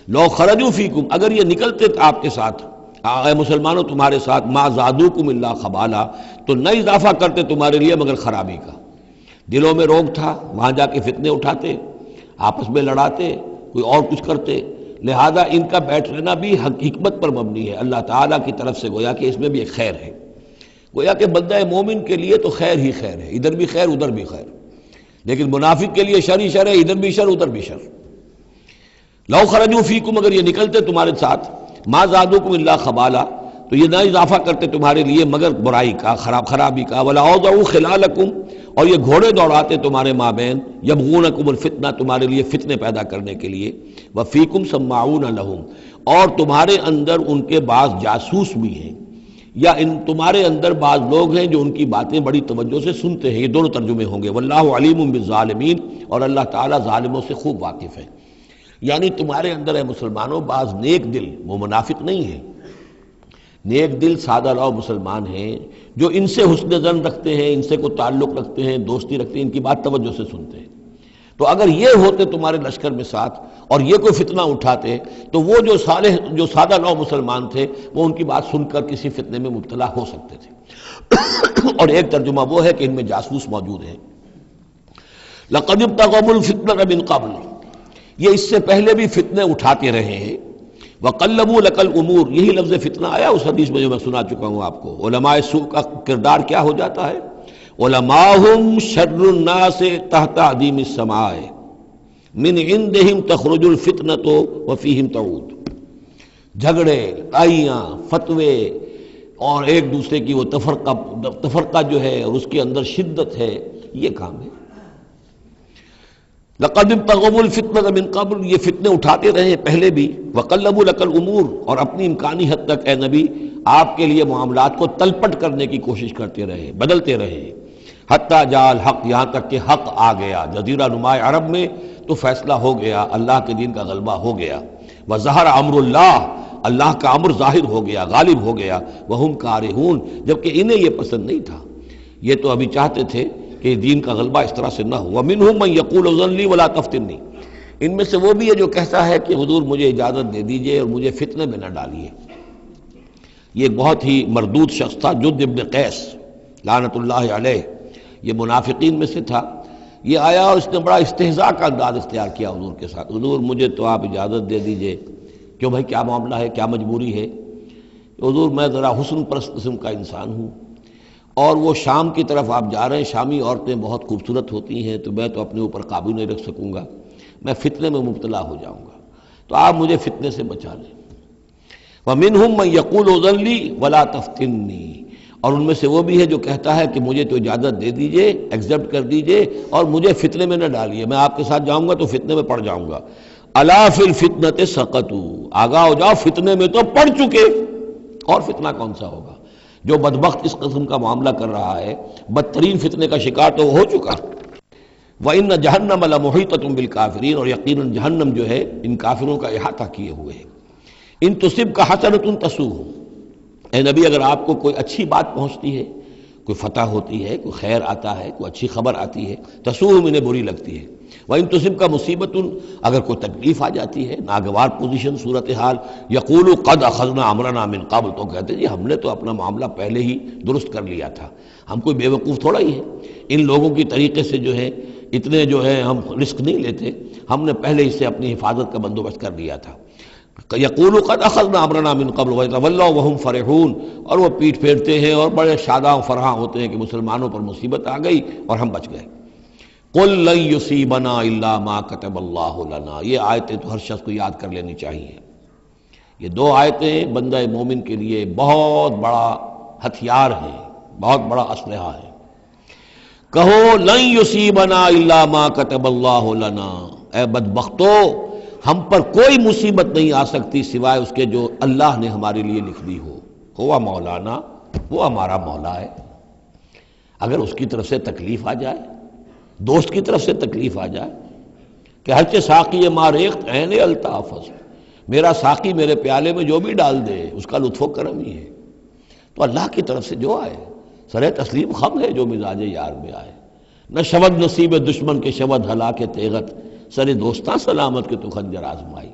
لو خرجوا فیکم، اگر یہ نکلتے آپ کے ساتھ، اے مسلمانوں تمہارے ساتھ، ما زادوکم الا خبالا، تو نہ اضافہ کرتے تمہارے لیے مگر خرابی کا. دلوں میں روگ تھا، وہاں جا کے فتنے اٹھاتے، آپس میں لڑاتے، کوئی اور کچھ کرتے. لہذا ان کا بیٹھ رہنا بھی حکمت پر مبنی ہے، اللہ تعالیٰ کی طرف سے، گویا کہ اس میں بھی ایک خیر ہے. گویا کہ بندہ مومن کے لیے تو خیر ہی خیر ہے، ادھر بھی خیر ادھر بھی خیر. لیکن منافق کے لیے شر ہی شر ہے، ادھر بھی شر ادھر بھی شر. لو خرجوا فیکم، اگر یہ نکلتے تمہارے ساتھ، ما زادوکم الا خبالا، تو یہ نہ اضافہ کرتے تمہارے لیے مگر برائی کا، خرابی کا. ولا اوضعوا خلالکم، اور یہ گھوڑے دوڑاتے تمہارے مابین، یبغونکم الفتنہ، تمہارے لیے فتنے پیدا کرنے کے لیے. وفیکم سماعون لہم، اور تمہارے اندر ان کے بعض جاسوس بھی ہیں، یا تمہارے اندر بعض لوگ ہیں جو ان کی باتیں بڑی توجہ سے سنتے ہیں. یہ دونوں ترجمے ہوں گے. واللہ علیم بالظالمین، اور اللہ تعالیٰ ظالموں سے خوب واقف ہے. یعنی تمہارے اندر ہے مسلمانوں بعض نیک دل، وہ منافق نہیں ہیں، نیک دل سادہ لو مسلمان ہیں جو ان سے حسن ظن رکھتے ہیں، ان سے کوئی تعلق رکھتے ہیں، دوستی رکھتے ہیں، ان کی بات توجہ سے سنتے ہیں. تو اگر یہ ہوتے تمہارے لشکر میں ساتھ اور یہ کوئی فتنہ اٹھاتے، تو وہ جو صالح، جو سادہ لو مسلمان تھے، وہ ان کی بات سن کر کسی فتنے میں مبتلا ہو سکتے تھے. اور ایک ترجمہ وہ ہے کہ ان میں جاسوس موجود ہیں. لقد ابتغوا الفتنة من قبل، یہ اس سے پہلے بھی فتنے اٹھاتے رہے ہیں. وقلبوا لك الامور، یہی لفظ فتنہ آیا اس حدیث میں جو میں سنا چکا ہوں آپ کو. علماء سوء کا کردار کیا ہو جاتا ہے؟ علماءہم شر الناس تحت عدیم السماء من عندہم تخرج الفتنة وفیہم تعود. جھگڑے، لڑائیاں، فتوے، اور ایک دوسرے کی وہ تفرقہ جو ہے اور اس کے اندر شدت ہے، یہ کام ہے. لقد ابتغوا الفتنة من قبل، یہ فتنے اٹھاتے رہے پہلے بھی. وقلبوا لك الامور، اور اپنی امکانی حد تک اے نبی آپ کے لیے معاملات کو تلپٹ کرنے کی کوشش کرتے رہے، بدلتے رہے. حتیٰ جاء الحق، یہاں تک کہ حق آ گیا. جزیرہ نما عرب میں تو فیصلہ ہو گیا، اللہ کے دین کا غلبہ ہو گیا. وظہر امر اللہ، اللہ کا امر ظاہر ہو گیا، غالب ہو گیا. وہم کارہون، جبکہ انہیں یہ پسند نہیں تھا، یہ تو ابھی چاہتے تھے کہ دین کا غلبہ اس طرح سے نہ ہو. ومنہم من یقول اذن لی ولا تفتنی، ان میں سے وہ بھی ہے جو کہتا ہے کہ حضور مجھے اجازت دے دیجئے اور مجھے فتنے میں نہ ڈالیے. یہ ایک بہت ہی مردود شخص تھا، جد ابن قیس لعنت اللہ علیہ، یہ منافقین میں سے تھا. یہ آیا اور اس نے بڑا استہزاء کا انداز اختیار کیا حضور کے ساتھ. حضور مجھے تو آپ اجازت دے دیجئے. کیوں بھائی، کیا معاملہ ہے، کیا مجبوری ہے؟ حضور میں ذرا حسن پرست قسم کا انسان ہوں، اور وہ شام کی طرف آپ جا رہے ہیں، شامی عورتیں بہت خوبصورت ہوتی ہیں، تو میں تو اپنے اوپر قابو نہیں رکھ سکوں گا، میں فتنے میں مبتلا ہو جاؤں گا، تو آپ مجھے فتنے سے بچا لیں. وَمِنْهُمْ مَنْ يَقُولُ اذن لِّي وَلَا تَفْتِنِّي، اور ان میں سے وہ بھی ہے جو کہتا ہے کہ مجھے تو اجازت دے دیجئے، ایکسیپٹ کر دیجئے، اور مجھے فتنے میں نہ ڈالیے، میں آپ کے ساتھ جاؤں گا تو فتنے میں پڑ جاؤں گا. أَلَا فِي الْفِتْنَةِ سَقَطُوا، آگاہ ہو جاؤ، فتنے میں تو پڑ چکے، اور فتنہ کون سا ہوگا؟ جو بدبخت اس قسم کا معاملہ کر رہا ہے، بدترین فتنے کا شکار تو ہو چکا. وَإِنَّ جَهَنَّمَ لَمُحِيطَةٌ بِالْكَافِرِينَ، اور یقیناً جہنم جو ہے ان کافروں کا احاطہ کیے ہوئے ہے. ان تصبک حسنۃ تسؤہم، اے نبی اگر آپ کو کوئی اچھی بات پہنچتی ہے، کوئی فتح ہوتی ہے، کوئی خیر آتا ہے، کوئی اچھی خبر آتی ہے، تسؤہم انہیں بری لگتی ہے. وَإِن تُصِبْكَ مُصِیبَةٌ، اگر کوئی تکلیف آ جاتی ہے، ناگوار پوزیشن، صورتحال، یقولوا قد اخذنا امرنا من قبل، تو کہتے ہیں جی ہم نے تو اپنا معاملہ پہلے ہی درست کر لیا تھا، ہم کوئی بیوقوف تھوڑا ہی ہے، ان لوگوں کی طریقے سے جو ہے اتنے جو ہے ہم رسک نہیں لیتے، ہم نے پہلے ہی سے اپنی حفاظت کا بندوبست کر لیا تھا. یقولوا قد اخذنا امرنا من قبل ويتولوا وهم فرحون، اور وہ پیٹھ پھیرتے ہیں اور بڑے شاداں و فرحاں ہوتے ہیں کہ مسلمانوں پر مصیبت آ گئی اور ہم بچ گئے. قل لن يصيبنا الا ما كتب الله لنا، یہ آیتیں تو ہر شخص کو یاد کر لینی چاہیے. یہ دو آیتیں بندہ مومن کے لیے بہت بڑا ہتھیار ہیں، بہت بڑا اسلحہ ہے. کہو لن يصيبنا الا ما كتب الله لنا، اے بدبختو ہم پر کوئی مصیبت نہیں آ سکتی سوائے اس کے جو اللہ نے ہمارے لیے لکھ دی ہو. ہوا مولانا، وہ ہمارا مولا ہے. اگر اس کی طرف سے تکلیف آ جائے، دوست کی طرف سے تکلیف آ جائے، کہ ہرچہ ساقی ما ریخت عین الطافظ، میرا ساقی میرے پیالے میں جو بھی ڈال دے اس کا لطف و کرم ہی ہے۔ تو اللہ کی طرف سے جو آئے سر تسلیم خم ہے جو مزاج یار میں آئے، نہ شود نصیب دشمن کے شود ہلاک تیغت، سر دوستاں سلامت کے تو خنجر آزمائی۔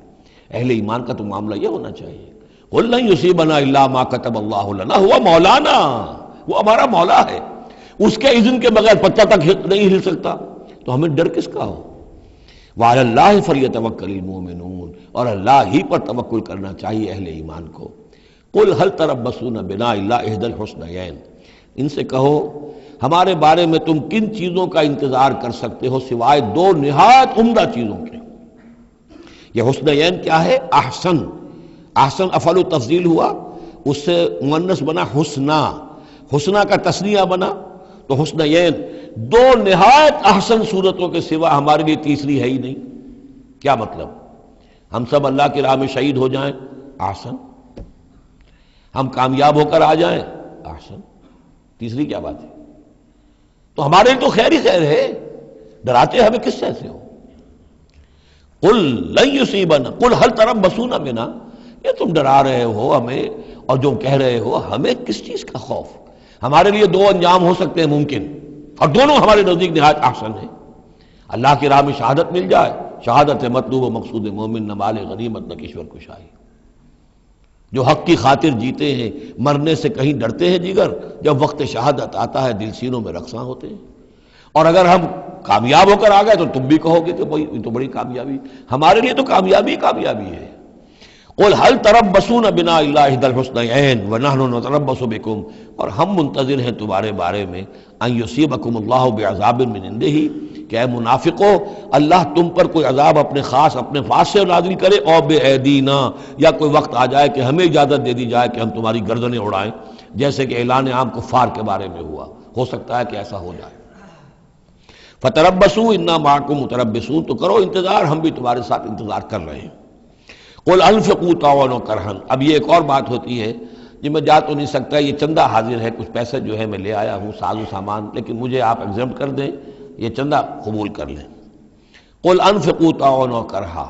اہل ایمان کا تو معاملہ یہ ہونا چاہیے، قل لن یصیبنا الا ما کتب اللہ لنا هو مولانا، وہ ہمارا مولا ہے، اس کے اذن کے بغیر پتہ تک نہیں ہل سکتا، تو ہمیں ڈر کس کا ہو؟ وعلی اللہ فلیتوکل المؤمنون، اور اللہ ہی پر توکل کرنا چاہیے اہل ایمان کو۔ قل هل تربصون بنا الا احدى الحسنیین، ان سے کہو ہمارے بارے میں تم کن چیزوں کا انتظار کر سکتے ہو سوائے دو نہایت عمدہ چیزوں کے۔ یہ حسنیین کیا ہے؟ احسن، احسن افعل تفضیل ہوا، اس سے مؤنث بنا حسنا، حسنا کا تثنیہ بنا، تو حسنیین دو نہایت احسن صورتوں کے سوا ہمارے لیے تیسری ہے ہی نہیں۔ کیا مطلب؟ ہم سب اللہ کی راہ میں شہید ہو جائیں، احسن، ہم کامیاب ہو کر آ جائیں، احسن، تیسری کیا بات ہے؟ تو ہمارے لیے تو خیر ہی خیر ہے، ڈراتے ہمیں کس سے ہو؟ قل لن یصیبنا، قل هل تربصون بنا، یہ تم ڈرا رہے ہو ہمیں اور جو کہہ رہے ہو ہمیں کس چیز کا خوف؟ ہمارے لیے دو انجام ہو سکتے ہیں ممکن، اور دونوں ہمارے نزدیک نہایت احسن ہیں۔ اللہ کی راہ میں شہادت مل جائے، شہادت مطلوب و مقصود مومن، نہ مال غنیمت نہ کشور کشائی۔ جو حق کی خاطر جیتے ہیں مرنے سے کہیں ڈرتے ہیں جگر، جب وقت شہادت آتا ہے دل سینوں میں رقصاں ہوتے ہیں۔ اور اگر ہم کامیاب ہو کر آ گئے تو تم بھی کہو گے کہ بھائی یہ تو بڑی کامیابی، ہمارے لیے تو کامیابی کامیابی ہے۔ قل هل تربصون بنا الا احدى الحسنيين ونحن نتربص بكم، اور ہم منتظر ہیں تمہارے بارے میں ان يصيبكم الله بعذاب من عنده، کہ اے منافقو اللہ تم پر کوئی عذاب اپنے خاص اپنے پاس سے نازل کرے، اور بأيدينا، یا کوئی وقت آ جائے کہ ہمیں اجازت دے دی جائے کہ ہم تمہاری گردنیں اڑائیں، جیسے کہ اعلان عام کفار کے بارے میں ہوا، ہو سکتا ہے کہ ایسا ہو جائے۔ فتربصوا انا معكم متربصون، تو کرو انتظار، ہم بھی تمہارے ساتھ انتظار کر رہے ہیں۔ قل انفقوا طوعا وكرها، اب یہ ایک اور بات ہوتی ہے جی میں جا تو نہیں سکتا، یہ چندہ حاضر ہے، کچھ پیسے جو ہے میں لے آیا ہوں ساز و سامان، لیکن مجھے آپ ایگزمپٹ کر دیں، یہ چندہ قبول کر لیں۔ قل انفقوا طوعا وكرها،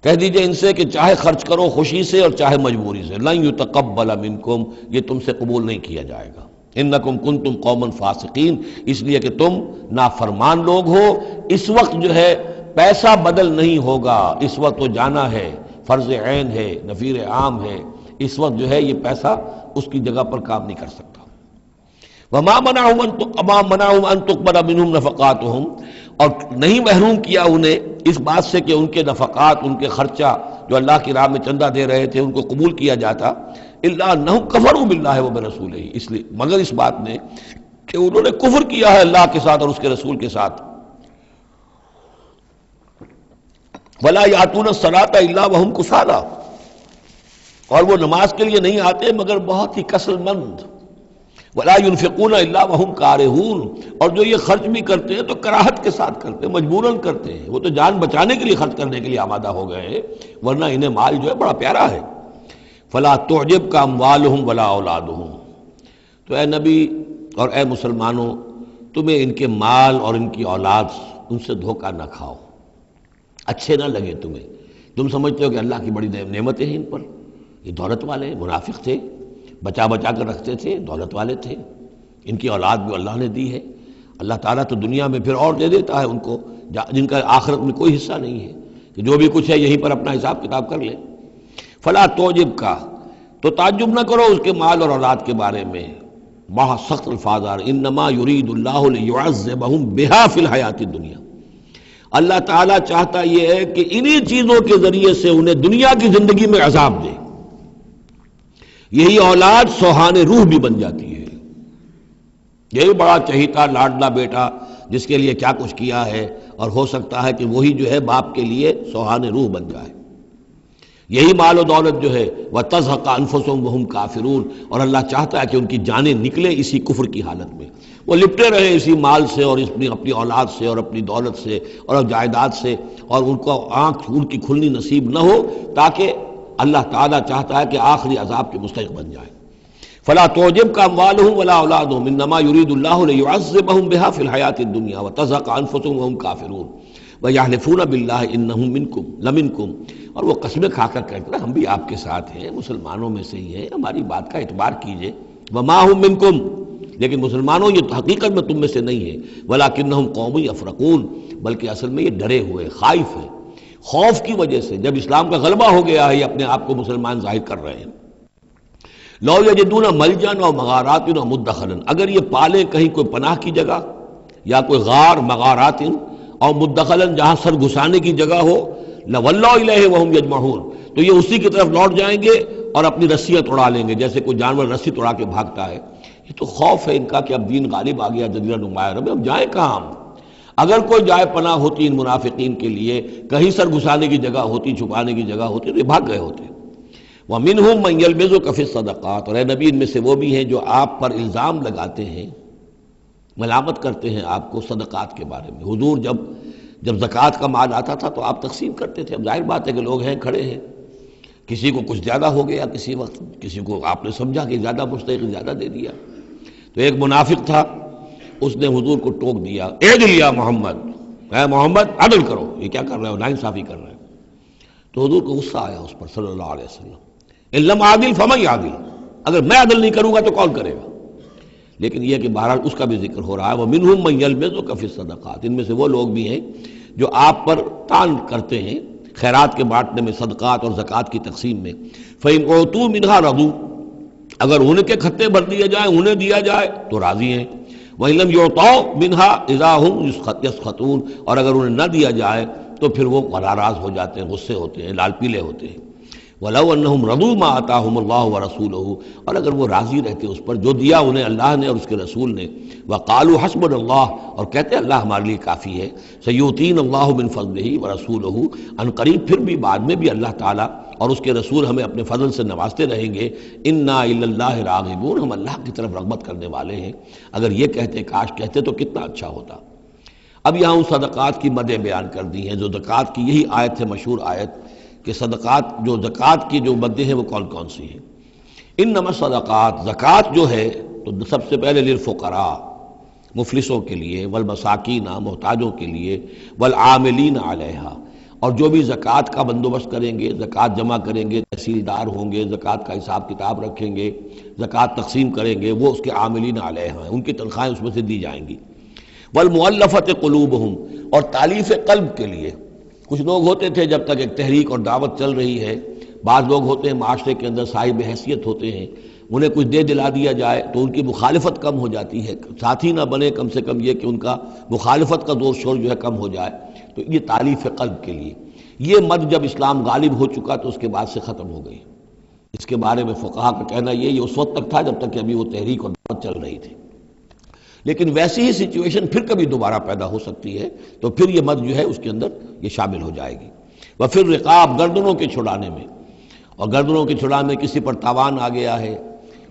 کہہ دیجئے ان سے کہ چاہے خرچ کرو خوشی سے اور چاہے مجبوری سے، لن يتقبل منکم، یہ تم سے قبول نہیں کیا جائے گا، انکم کنتم قوما فاسقین، اس لیے کہ تم نافرمان لوگ ہو۔ اس وقت جو ہے پیسہ بدل نہیں ہوگا، اس وقت تو جانا ہے، فرض عین ہے، نفیر عام ہے، اس وقت جو ہے یہ پیسہ اس کی جگہ پر کام نہیں کر سکتا۔ وما منعهم ان تقبل منهم نفقاتهم، اور نہیں محروم کیا انہیں اس بات سے کہ ان کے نفقات، ان کے خرچہ جو اللہ کی راہ میں چندہ دے رہے تھے ان کو قبول کیا جاتا، الا انهم كفروا بالله وبرسوله، اس لیے مگر اس بات نے کہ انہوں نے کفر کیا ہے اللہ کے ساتھ اور اس کے رسول کے ساتھ۔ ولا یاتون الصلاۃ الا وهم کسالى، اور وہ نماز کے لیے نہیں آتے مگر بہت ہی کسل مند۔ ولا ينفقون الا وهم کارہون، اور جو یہ خرچ بھی کرتے ہیں تو کراہت کے ساتھ کرتے ہیں، مجبوراً کرتے ہیں، وہ تو جان بچانے کے لیے خرچ کرنے کے لیے آمادہ ہو گئے ہیں، ورنہ انہیں مال جو ہے بڑا پیارا ہے۔ فلا تعجبک اموالهم ولا اولادهم، تو اے نبی اور اے مسلمانوں تمہیں ان کے مال اور ان کی اولاد ان سے دھوکہ نہ کھاؤ، اچھے نہ لگے تمہیں، تم سمجھتے ہو کہ اللہ کی بڑی نعمتیں ہیں ان پر، یہ دولت والے منافق تھے، بچا بچا کر رکھتے تھے، دولت والے تھے، ان کی اولاد بھی اللہ نے دی ہے، اللہ تعالیٰ تو دنیا میں پھر اور دے دیتا ہے ان کو جن کا آخرت میں کوئی حصہ نہیں ہے، کہ جو بھی کچھ ہے یہیں پر اپنا حساب کتاب کر لیں۔ فلا تعجبک، تو تعجب نہ کرو اس کے مال اور اولاد کے بارے میں، بہت سخت الفاظ آ رہے، انما یرید اللہ لیعذبہم بہا فی الحیات الدنیا، اللہ تعالیٰ چاہتا یہ ہے کہ انہی چیزوں کے ذریعے سے انہیں دنیا کی زندگی میں عذاب دے۔ یہی اولاد سوہان روح بھی بن جاتی ہے، یہی بڑا چہیتا لاڈلا بیٹا جس کے لیے کیا کچھ کیا ہے، اور ہو سکتا ہے کہ وہی جو ہے باپ کے لیے سوہان روح بن جائے۔ یہی مال و دولت جو ہے وَتَزْهَقَ أَنفُسُهُمْ وَهُمْ كَافِرُونَ، اور اللہ چاہتا ہے کہ ان کی جانیں نکلیں اسی کفر کی حالت میں، وہ لپٹے رہے اسی مال سے اور اپنی اولاد سے اور اپنی دولت سے اور جائیداد سے، اور ان کو آنکھ ان کی کھلنی نصیب نہ ہو، تاکہ اللہ تعالیٰ چاہتا ہے کہ آخری عذاب کے مستحق بن جائیں۔ فلا تعجبک اموالهم ولا اولادهم انما يريد الله ليعذبهم بها في الحیات الدنیا وتزهق انفسهم وهم كافرون وَيَحْلِفُونَ بِاللَّهِ إِنَّهُم مِّنكُمْ لَمِنكُمْ، اور وہ قسمیں کھا کر کہتے ہیں ہم بھی آپ کے ساتھ ہیں، مسلمانوں میں سے ہی ہیں، ہماری بات کا اعتبار کیجئے۔ وَمَا هُم مِّنكُمْ، لیکن مسلمانوں یہ تو حقیقت میں تم میں سے نہیں ہے، وَلَٰكِنَّهُمْ قَوْمٌ يَفْرَقُونَ، بلکہ اصل میں یہ ڈرے ہوئے خائف ہیں، خوف کی وجہ سے جب اسلام کا غلبہ ہو گیا ہے یہ اپنے آپ کو مسلمان ظاہر کر رہے ہیں۔ لو یجدون ملجا و مغارات و مدخلا، اگر یہ پالیں کہیں کوئی پناہ کی جگہ یا کوئی غار مغارات اور مدخلا جہاں سر گھسانے کی جگہ ہو، لولوا الیہ وہم یجمعون، تو یہ اسی کی طرف لوٹ جائیں گے اور اپنی رسیاں توڑا لیں گے جیسے کوئی جانور رسی توڑا کے بھاگتا ہے۔ یہ تو خوف ہے ان کا کہ اب دین غالب آ گیا جزیرہ نما عرب میں، اب جائیں کہاں ہم؟ اگر کوئی جائے پناہ ہوتی ان منافقین کے لیے، کہیں سر گھسانے کی جگہ ہوتی، چھپانے کی جگہ ہوتی، تو یہ بھاگ گئے ہوتے۔ وَمِنْهُمْ مَنْ يَلْمِزُكَ فِي الصَّدَقَاتِ، اور اے نبی ان میں سے وہ بھی ہیں جو آپ پر الزام لگاتے ہیں، ملامت کرتے ہیں آپ کو صدقات کے بارے میں۔ حضور جب زکوٰۃ کا مال آتا تھا تو آپ تقسیم کرتے تھے، اب ظاہر بات ہے کہ لوگ ہیں کھڑے ہیں، کسی کو کچھ زیادہ ہو گیا، کسی وقت کسی کو آپ نے سمجھا کہ زیادہ مستحق زیادہ دے دیا، تو ایک منافق تھا اس نے حضور کو ٹوک دیا، اعدل یا محمد، اے محمد عدل کرو، یہ کیا کر رہے ہو، ناانصافی کر رہے ہیں۔ تو حضور کو غصہ آیا اس پر صلی اللہ علیہ وسلم، ان لم عادل فمن عادل، اگر میں عدل نہیں کروں گا تو کون کرے گا؟ لیکن یہ کہ بہرحال اس کا بھی ذکر ہو رہا ہے، وَمِنْهُمْ مَنْ يَلْمِزُكَ فِي الصَّدَقَاتِ، ان میں سے وہ لوگ بھی ہیں جو آپ پر طعن کرتے ہیں خیرات کے بانٹنے میں، صدقات اور زکوٰۃ کی تقسیم میں۔ فَإِنْ أُوتُوا مِنْهَا رَضُوا، اگر انہیں کے کھتے بھر دیے جائیں، انہیں دیا جائے تو راضی ہیں۔ وَإِنْ لَمْ يُعْطَوْا مِنْهَا إِذَا هُمْ يَسْخَطُونَ، اور اگر انہیں نہ دیا جائے تو پھر وہ ناراض ہو جاتے ہیں، غصے ہوتے ہیں، لال پیلے ہوتے ہیں۔ وَلَوْ أَنَّهُمْ رَضُوا مَا آتَاهُمُ اللَّهُ وَرَسُولُهُ، اور اگر وہ راضی رہتے اس پر جو دیا انہیں اللہ نے اور اس کے رسول نے، وَقَالُوا حَسْبُنَا اللَّهُ، اور کہتے اللہ ہمارے لیے کافی ہے، سَيُؤْتِينَا اللَّهُ مِنْ فَضْلِهِ وَرَسُولُهُ، ان قریب پھر بھی بعد میں بھی اللہ تعالیٰ اور اس کے رسول ہمیں اپنے فضل سے نوازتے رہیں گے۔ اِنَّا إِلَى اللَّهِ رَاغِبُونَ، ہم اللہ کی طرف رغبت کرنے والے ہیں۔ اگر یہ کہتے، کاش کہتے تو کتنا اچھا ہوتا۔ اب یہاں ان صدقات کی مدیں بیان کر دی ہیں، جو زکوٰۃ کی یہی آیت ہے، مشہور آیت کہ صدقات جو زکوٰۃ کی جو مدیں ہیں وہ کون کون سی ہیں۔ انما الصدقات، زکوٰۃ جو ہے تو سب سے پہلے للفقراء، مفلسوں کے لیے، والمساکین، محتاجوں کے لیے، والعاملین علیہا، اور جو بھی زکوٰۃ کا بندوبست کریں گے، زکوٰۃ جمع کریں گے، تحصیلدار ہوں گے، زکوٰۃ کا حساب کتاب رکھیں گے، زکوٰۃ تقسیم کریں گے، وہ اس کے عاملین علیہا ہیں، ان کی تنخواہیں اس میں سے دی جائیں گی۔ والمؤلفۃ قلوبہم، اور تالیف قلب کے لیے، کچھ لوگ ہوتے تھے جب تک ایک تحریک اور دعوت چل رہی ہے، بعض لوگ ہوتے ہیں معاشرے کے اندر صاحب حیثیت ہوتے ہیں، انہیں کچھ دے دلا دیا جائے تو ان کی مخالفت کم ہو جاتی ہے، ساتھی نہ بنے، کم سے کم یہ کہ ان کا مخالفت کا زور شور جو ہے کم ہو جائے، تو یہ تالیف قلب کے لیے۔ یہ مد جب اسلام غالب ہو چکا تو اس کے بعد سے ختم ہو گئی۔ اس کے بارے میں فقہا کا کہنا یہ اس وقت تک تھا جب تک کہ ابھی وہ تحریک اور دعوت چل رہی تھی، لیکن ویسی ہی سچویشن پھر کبھی دوبارہ پیدا ہو سکتی ہے تو پھر یہ مد جو ہے اس کے اندر یہ شامل ہو جائے گی۔ وفر رقاب، گردنوں کے چھڑانے میں، اور گردنوں کے چھڑانے میں کسی پر تاوان آ گیا ہے،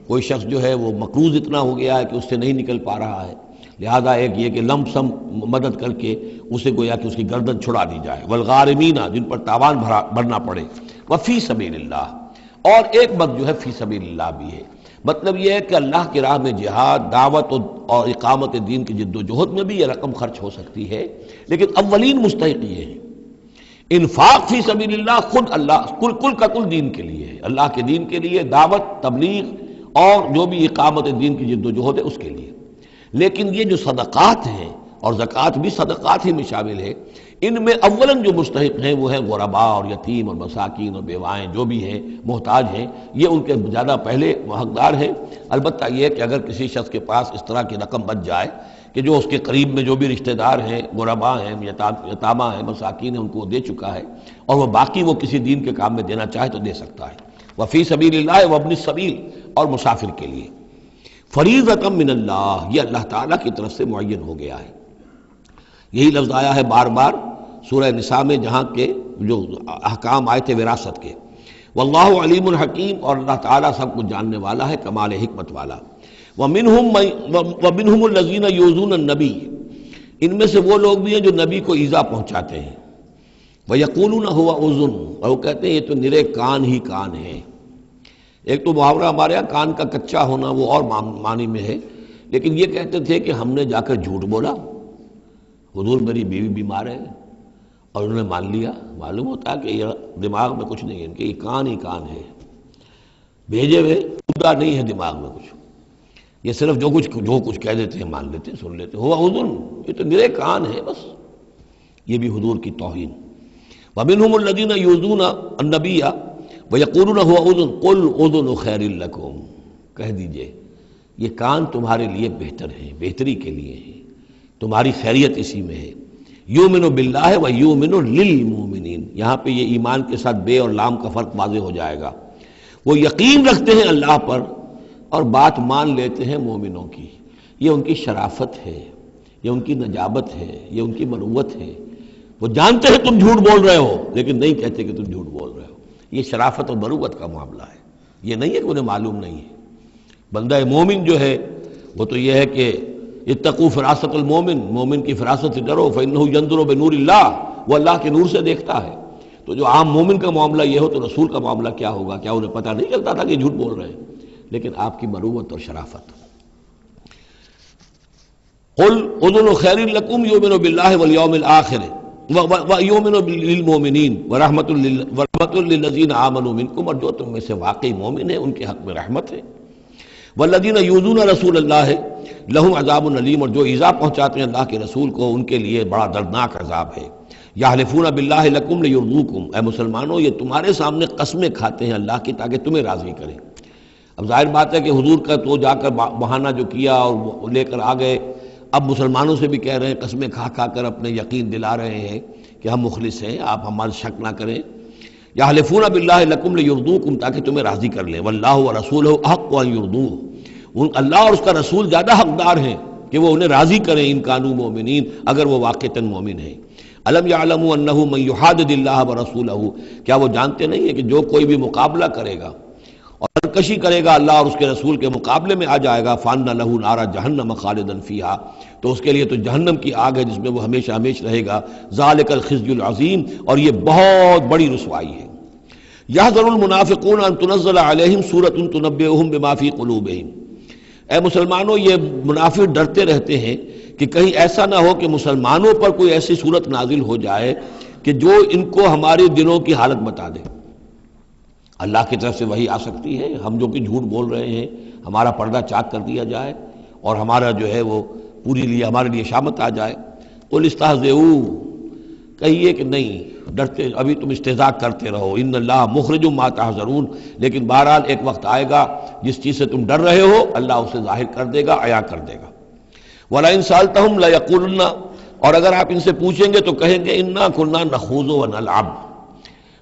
کوئی شخص جو ہے وہ مقروض اتنا ہو گیا ہے کہ اس سے نہیں نکل پا رہا ہے، لہذا ایک یہ کہ لمپ سم مدد کر کے اسے گویا کہ اس کی گردن چھڑا دی جائے۔ والغارمین، جن پر تاوان بھرنا پڑے۔ وفی سبیل اللہ، اور ایک مد جو ہے فی سبیل اللہ بھی ہے، مطلب یہ ہے کہ اللہ کی راہ میں جہاد، دعوت اور اقامت دین کی جد و جہد میں بھی یہ رقم خرچ ہو سکتی ہے، لیکن اولین مستحق یہ ہے۔ انفاق فی سبیل اللہ خود اللہ کل کا کل دین کے لیے ہے، اللہ کے دین کے لیے، دعوت، تبلیغ اور جو بھی اقامت دین کی جد و جہد ہے اس کے لیے۔ لیکن یہ جو صدقات ہیں، اور زکوٰۃ بھی صدقات ہی میں شامل ہے، ان میں اولاً جو مستحق ہیں وہ ہیں غرباء اور یتیم اور مساکین اور بیوائیں، جو بھی ہیں محتاج ہیں، یہ ان کے زیادہ پہلے حقدار ہیں۔ البتہ یہ کہ اگر کسی شخص کے پاس اس طرح کی رقم بچ جائے کہ جو اس کے قریب میں جو بھی رشتہ دار ہیں، غرباء ہیں، یتامہ ہیں، مساکین ہیں، ان کو وہ دے چکا ہے، اور وہ باقی وہ کسی دین کے کام میں دینا چاہے تو دے سکتا ہے۔ وفی سبیل اللہ وابن السبیل، اور مسافر کے لیے۔ فریضۃ من اللہ، یہ اللہ تعالیٰ کی طرف سے معین ہو گیا ہے۔ یہی لفظ آیا ہے بار بار سورہ نساء میں، جہاں کے جو احکام آئے تھے وراثت کے۔ واللہ علیم الحکیم، اور اللہ تعالیٰ سب کچھ جاننے والا ہے، کمال حکمت والا۔ ومنہم الذین یؤذون النبی، ان میں سے وہ لوگ بھی ہیں جو نبی کو ایذا پہنچاتے ہیں۔ ویقولون هو اذن، اور وہ کہتے ہیں یہ تو نرے کان ہی کان ہیں۔ ایک تو محاورہ ہمارے یہاں کان کا کچا ہونا وہ اور معنی میں ہے، لیکن یہ کہتے تھے کہ ہم نے جا کر جھوٹ بولا، حضور میری بیوی بیمار ہے، اور انہوں نے مان لیا. معلوم ہوتا کہ یہ دماغ میں کچھ نہیں ہے ان کے، یہ کان ہی کان ہے، بھیجے ہوئے خدا نہیں ہے دماغ میں کچھ. یہ صرف جو کچھ کہہ دیتے ہیں مان لیتے ہیں، سن لیتے ہیں. ہوا اذن، یہ تو نرے کان ہے بس. یہ بھی حضور کی توہین. وَمِنْهُمُ الَّذِينَ يُؤْذُونَ النَّبِيَّ وَيَقُولُونَ هُوَ أُذُنٌ قُلْ أُذُنُ خَيْرٍ لَكُمْ. کہہ دیجئے یہ کان تمہارے لیے بہتر ہیں، بہتری کے لیے ہیں، تمہاری خیریت اسی میں ہے. یؤمن باللہ و یؤمن للمؤمنین. یہاں پہ یہ ایمان کے ساتھ بے اور لام کا فرق واضح ہو جائے گا. وہ یقین رکھتے ہیں اللہ پر اور بات مان لیتے ہیں مومنوں کی. یہ ان کی شرافت ہے، یہ ان کی نجابت ہے، یہ ان کی مروت ہے. وہ جانتے ہیں تم جھوٹ بول رہے ہو لیکن نہیں کہتے کہ تم جھوٹ بول رہے ہو. یہ شرافت اور مروت کا معاملہ ہے. یہ نہیں ہے کہ انہیں معلوم نہیں ہے. بندہ مومن جو ہے وہ تو یہ ہے کہ اتقوا فراست المومن، مومن کی فراست سے ڈرو. فإنہ ينظر بنور اللہ، وہ اللہ کے نور سے دیکھتا ہے. تو جو عام مومن کا معاملہ یہ ہو تو رسول کا معاملہ کیا ہوگا؟ کیا انہیں پتہ نہیں چلتا تھا کہ جھوٹ بول رہے ہیں؟ لیکن آپ کی مروت اور شرافت. قل اذن خیر لکم یؤمن باللہ والیوم الآخر ویؤمن للمؤمنین ورحمۃ للذین آمنوا منکم. اور جو تم میں سے واقعی مومن ہیں ان کے حق میں رحمت ہے. والذین یؤذون رسول اللہ لہم عذاب علیم. اور جو ایذا پہنچاتے ہیں اللہ کے رسول کو ان کے لیے بڑا دردناک عذاب ہے. یحلفون باللہ لکم لیرضوکم. اے مسلمانوں یہ تمہارے سامنے قسمیں کھاتے ہیں اللہ کی تاکہ تمہیں راضی کریں. اب ظاہر بات ہے کہ حضور کا تو جا کر بہانہ جو کیا اور وہ لے کر آ گئے، اب مسلمانوں سے بھی کہہ رہے ہیں، قسمیں کھا کھا کر اپنے یقین دلا رہے ہیں کہ ہم مخلص ہیں، آپ ہمارے شک نہ کریں. یحلفون باللہ لکم لیرضوکم، تاکہ تمہیں راضی کر لیں. واللہ ورسولہ احق ان یرضوہ. اللہ اور اس کا رسول زیادہ حقدار ہیں کہ وہ انہیں راضی کریں ان کانوا مومنین، اگر وہ واقعتاً مومن ہیں. الم یعلموا انہ من یحادد اللہ ورسولہ. کیا وہ جانتے نہیں ہیں کہ جو کوئی بھی مقابلہ کرے گا اور سرکشی کرے گا اللہ اور اس کے رسول کے مقابلے میں آ جائے گا، فان لہ نار جہنم خالدا فیہا، تو اس کے لیے تو جہنم کی آگ ہے جس میں وہ ہمیشہ ہمیشہ رہے گا. ذالک الخزي العظیم. اور یہ بہت بڑی رسوائی ہے. یحذر المنافقون ان تنزل علیہم سورۃ تنبئہم بما فی قلوبہم. اے مسلمانوں یہ منافق ڈرتے رہتے ہیں کہ کہیں ایسا نہ ہو کہ مسلمانوں پر کوئی ایسی صورت نازل ہو جائے کہ جو ان کو ہمارے دلوں کی حالت بتا دے. اللہ کی طرف سے وحی آ سکتی ہے، ہم جو کہ جھوٹ بول رہے ہیں ہمارا پردہ چاک کر دیا جائے اور ہمارا جو ہے وہ ہمارے لیے شامت آ جائے. قل استہزئوا، کہیے کہ نہیں ڈرتے، ابھی تم استہزاء کرتے رہو. ان اللہ مخرج ما تحذرون. لیکن بہرحال ایک وقت آئے گا جس چیز سے تم ڈر رہے ہو اللہ اسے ظاہر کر دے گا، عیا کر دے گا. وَلَئِن سَأَلْتَهُمْ لَيَقُولُنَّ. اور اگر آپ ان سے پوچھیں گے تو کہیں گے اِنَّا كُنَّا نَخُوضُ وَنَلْعَبُ.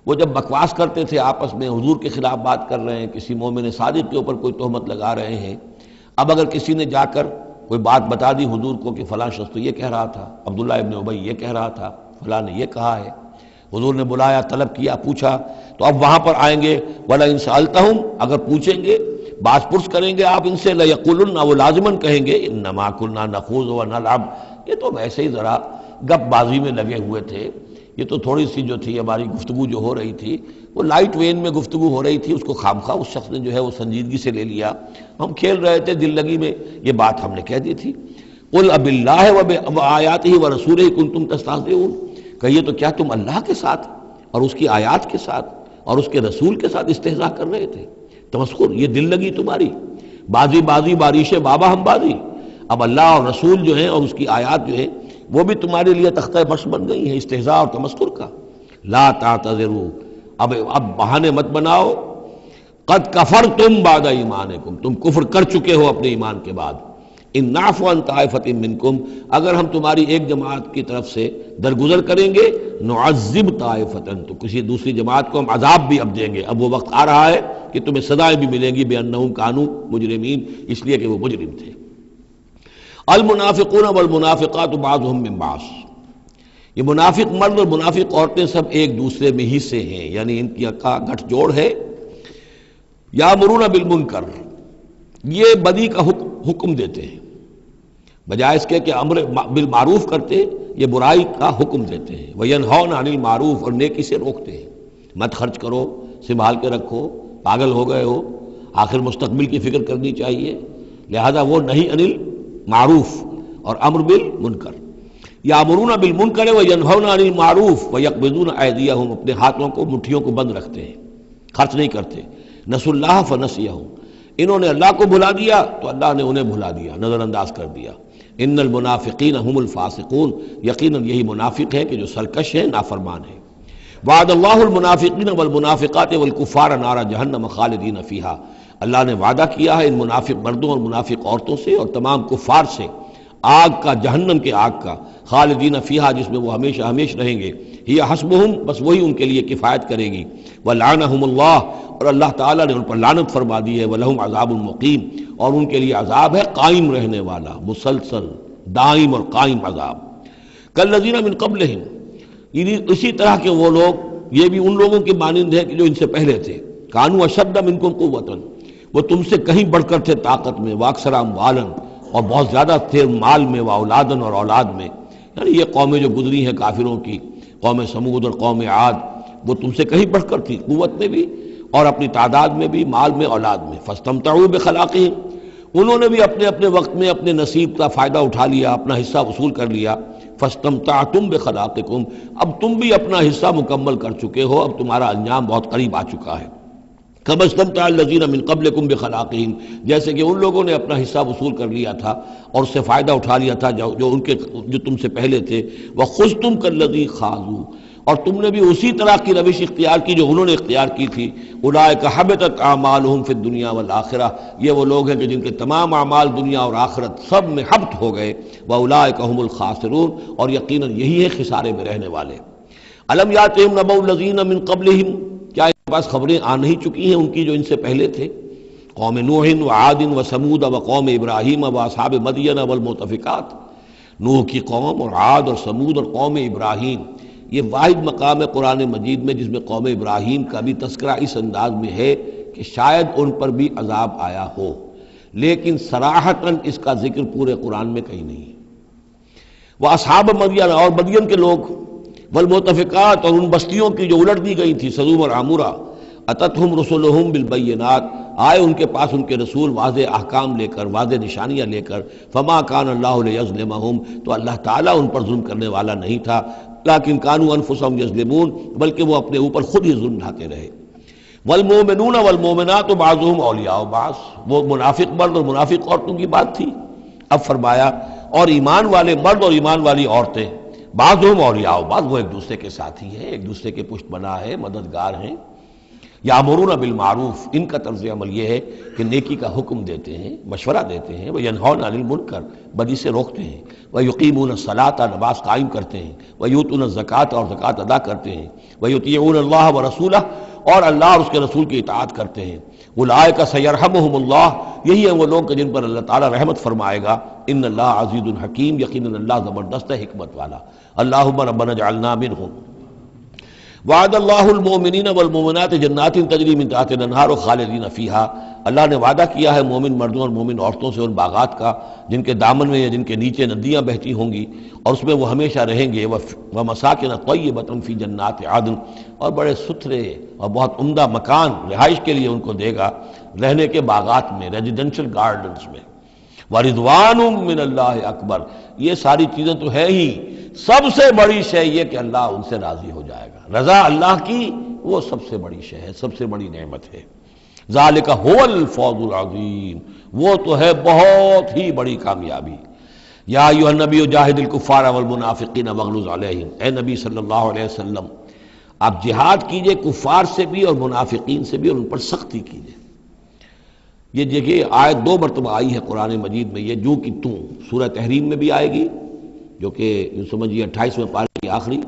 وہ جب بکواس کرتے تھے آپس میں، حضور کے خلاف بات کر رہے ہیں، کسی مومن صادق کے اوپر کوئی تہمت لگا رہے ہیں. اب اگر کسی نے جا کر کوئی بات بتا دی حضور کو کہ فلاں شخص تو یہ کہہ رہا تھا، عبداللہ ابن ابی یہ کہہ رہا تھا، فلاں نے یہ کہا ہے، حضور نے بلایا، طلب کیا، پوچھا، تو اب وہاں پر آئیں گے. وَلَئِن سَأَلْتَهُمْ، اگر پوچھیں گے، باز پرس کریں گے آپ ان سے، لَيَقُولُنَّ، وہ لازماً کہیں گے اِنَّمَا كُنَّا نَخُوضُ وَنَلْعَبُ. یہ تو ویسے ہی ذرا گپ بازی میں لگے ہوئے تھے. یہ تو تھوڑی سی جو تھی ہماری گفتگو جو ہو رہی تھی وہ لائٹ وین میں گفتگو ہو رہی تھی، اس کو خامخواہ اس شخص نے جو ہے وہ سنجیدگی سے لے لیا. ہم کھیل رہے تھے دل لگی میں، یہ بات ہم نے کہہ دی تھی. قُلْ أَبِاللَّهِ وَآيَاتِهِ وَرَسُولِهِ كُنتُمْ تَسْتَهْزِئُونَ. کہیے تو کیا تم اللہ کے ساتھ اور اس کی آیات کے ساتھ اور اس کے رسول کے ساتھ استہزاء کر رہے تھے؟ تمسخر، یہ دل لگی تمہاری، بازی بازی بارش بابا ہم بازی. اب اللہ اور رسول جو ہیں اور اس کی آیات جو ہیں وہ بھی تمہارے لیے تختہ مشق بن گئی ہیں استہزاء اور تمسخر کا. لا تعتذروا، اب بہانے مت بناؤ. قد کفرتم بعد ایمانکم، تم کفر کر چکے ہو اپنے ایمان کے بعد. ان نعفو عن طائفۃ منکم، اگر ہم تمہاری ایک جماعت کی طرف سے درگزر کریں گے، نعذب طائفۃ، تو کسی دوسری جماعت کو ہم عذاب بھی اب دیں گے. اب وہ وقت آ رہا ہے کہ تمہیں سزائیں بھی ملیں گی بانہم کانوا مجرمین، اس لیے کہ وہ مجرم تھے. المنافقون والمنافقات بعضهم من بعض. یہ منافق مرد اور منافق عورتیں سب ایک دوسرے میں ہی سے ہیں، یعنی ان کی کا گٹھ جوڑ ہے. یامرون بالمنکر، یہ بدی کا حکم دیتے ہیں، بجائے اس کے کہ امر بالمعروف کرتے یہ برائی کا حکم دیتے ہیں. وینہون عن المعروف، اور نیکی سے روکتے ہیں. مت خرچ کرو، سنبھال کے رکھو، پاگل ہو گئے ہو، آخر مستقبل کی فکر کرنی چاہیے. لہذا وہ نہیں عن المعروف اور امر بالمنکر. یامرون بالمنکر وینہون عن المعروف ویقبضون ایدیہم، اپنے ہاتھوں کو مٹھیوں کو بند رکھتے ہیں، خرچ نہیں کرتے. نسوا اللہ فنسیہم، انہوں نے اللہ کو بھلا دیا تو اللہ نے انہیں بھلا دیا، نظر انداز کر دیا. ان المنافقین هم الفاسقون، یقیناً یہی منافق ہے کہ جو سرکش ہے، نافرمان ہے. وعد اللہ المنافقین والمنافقات والکفار نار جہنم خالدین فیہا، اللہ نے وعدہ کیا ہے ان منافق مردوں اور منافق عورتوں سے اور تمام کفار سے آگ کا، جہنم کے آگ کا، خالدین فیہا جس میں وہ ہمیشہ ہمیشہ رہیں گے. ہی حسبہم، بس وہی ان کے لیے کفایت کرے گی. ولعنہم اللہ، اور اللہ تعالیٰ نے ان پر لعنت فرما دی ہے. ولہم عذاب مقیم، اور ان کے لیے عذاب ہے قائم رہنے والا، مسلسل دائم اور قائم عذاب. کالذین من قبلہم، اسی طرح کے وہ لوگ، یہ بھی ان لوگوں کے مانند ہے کہ جو ان سے پہلے تھے. کانوا اشد منکم قوۃ، وہ تم سے کہیں بڑھ کر تھے طاقت میں، واکثر اموالا، اور بہت زیادہ تھے مال میں، واولادن، اور اولاد میں. یعنی یہ قومیں جو گزری ہیں کافروں کی، قوم سمود اور قوم عاد، وہ تم سے کہیں بڑھ کر تھی، قوت میں بھی اور اپنی تعداد میں بھی، مال میں، اولاد میں. فاستمتعوا بخلاقہم، انہوں نے بھی اپنے اپنے وقت میں اپنے نصیب کا فائدہ اٹھا لیا، اپنا حصہ وصول کر لیا. فاستمتعتم بخلاقکم، اب تم بھی اپنا حصہ مکمل کر چکے ہو، اب تمہارا انجام بہت قریب آ چکا ہے. کما استمتع الذین من قبلکم بخلاقہم، جیسے کہ ان لوگوں نے اپنا حصہ وصول کر لیا تھا اور اس سے فائدہ اٹھا لیا تھا جو تم سے پہلے تھے. وخذتم کالذی خاضوا، اور تم نے بھی اسی طرح کی روش اختیار کی جو انہوں نے اختیار کی تھی. اولئک حبطت اعمالہم فی الدنیا والآخرہ، یہ وہ لوگ ہیں کہ جن کے تمام اعمال دنیا اور آخرت سب میں حبط ہو گئے. واولئک هم الخاسرون، اور یقیناً یہی ہے خسارے میں رہنے والے. الم یاتہم نبأ الذین من قبلہم، کیا ان کے پاس خبریں آ نہیں چکی ہیں ان کی جو ان سے پہلے تھے؟ قوم نوح وعاد وثمود وقوم ابراہیم واصحاب مدین والمؤتفکات، نوح کی قوم اور عاد اور سمود اور قوم ابراہیم. یہ واحد مقام ہے قرآن مجید میں جس میں قوم ابراہیم کا بھی تذکرہ اس انداز میں ہے کہ شاید ان پر بھی عذاب آیا ہو، لیکن صراحتاً اس کا ذکر پورے قرآن میں کہیں نہیں. وہ اصحاب مدین، اور مدین کے لوگ، والمؤتفکات، اور ان بستیوں کی جو الٹ دی گئی تھی، سدوم اور عمورہ. اتتہم رسلہم بالبینات، آئے ان کے پاس ان کے رسول واضح احکام لے کر، واضح نشانیاں لے کر. فما کان اللہ لیظلمہم، تو اللہ تعالیٰ ان پر ظلم کرنے والا نہیں تھا. لیکن کانوا انفسہم یظلمون، بلکہ وہ اپنے اوپر خود ہی ظلم ڈھاتے رہے. والمؤمنون والمؤمنات بعضهم اولیاء بعض، وہ منافق مرد اور منافق عورتوں کی بات تھی. اب فرمایا اور ایمان والے مرد اور ایمان والی عورتیں، بعضهم اولیاء بعض، وہ ایک دوسرے کے ساتھی ہیں، ایک دوسرے کے پشت بنا ہے، مددگار ہیں. یامرون بالمعروف، ان کا طرز عمل یہ ہے کہ نیکی کا حکم دیتے ہیں، مشورہ دیتے ہیں. وینہون عن المنکر، بدی سے روکتے ہیں. ویقیمون الصلاۃ، نماز قائم کرتے ہیں. ویؤتون الزکوٰۃ، اور زکوٰۃ ادا کرتے ہیں. ویطیعون اللہ ورسولہ، اور اللہ اور اس کے رسول کی اطاعت کرتے ہیں. اولئک سیرحمہم اللہ، یہی ہیں وہ لوگ کہ جن پر اللہ تعالیٰ رحمت فرمائے گا. ان اللہ عزیز الحکیم، یقیناً اللہ زبردست ہے، حکمت والا. اللہم ربنا اجعلنا منہم. وعد اللہ المؤمنین والمؤمنات جنات تجری من تحتها الانہار خالدین فیہا، اللہ نے وعدہ کیا ہے مومن مردوں اور مومن عورتوں سے ان باغات کا جن کے دامن میں یا جن کے نیچے ندیاں بہتی ہوں گی، اور اس میں وہ ہمیشہ رہیں گے. ومساکن طیبۃ فی جنات عدن، اور بڑے ستھرے اور بہت عمدہ مکان رہائش کے لیے ان کو دے گا، رہنے کے باغات میں، ریزیڈینشل گارڈنز میں. ورضوان من اللہ اکبر، یہ ساری چیزیں تو ہے ہی، سب سے بڑی شے یہ کہ اللہ ان سے راضی ہو جائے گا. رضا اللہ کی وہ سب سے بڑی شے ہے، سب سے بڑی نعمت ہے. ذالک هو الفوز العظیم، وہ تو ہے بہت ہی بڑی کامیابی. یا ایھا النبی جاہد الکفار والمنافقین واغلظ علیہم، اے نبی صلی اللہ علیہ وسلم آپ جہاد کیجئے کفار سے بھی اور منافقین سے بھی، اور ان پر سختی کیجئے. یہ دیکھیے آیت 2 مرتبہ آئی ہے قرآن مجید میں، یہ جو کہ تم سورہ تحریم میں بھی آئے گی جو کہ سمجھیے 28ویں پارے کی آخری،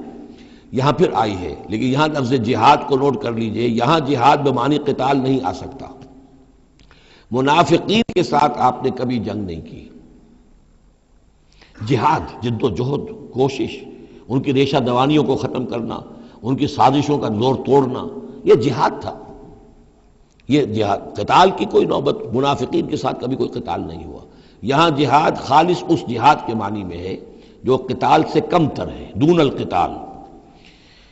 یہاں پھر آئی ہے. لیکن یہاں لفظ جہاد کو نوٹ کر لیجئے، یہاں جہاد بمعنی قتال نہیں آ سکتا. منافقین کے ساتھ آپ نے کبھی جنگ نہیں کی. جہاد، جد و جہد، کوشش، ان کی ریشہ دوانیوں کو ختم کرنا، ان کی سازشوں کا زور توڑنا، یہ جہاد تھا. یہ جہاد، قتال کی کوئی نوبت منافقین کے ساتھ کبھی کوئی قتال نہیں ہوا. یہاں جہاد خالص اس جہاد کے معنی میں ہے جو قتال سے کم تر ہے، دون القتال.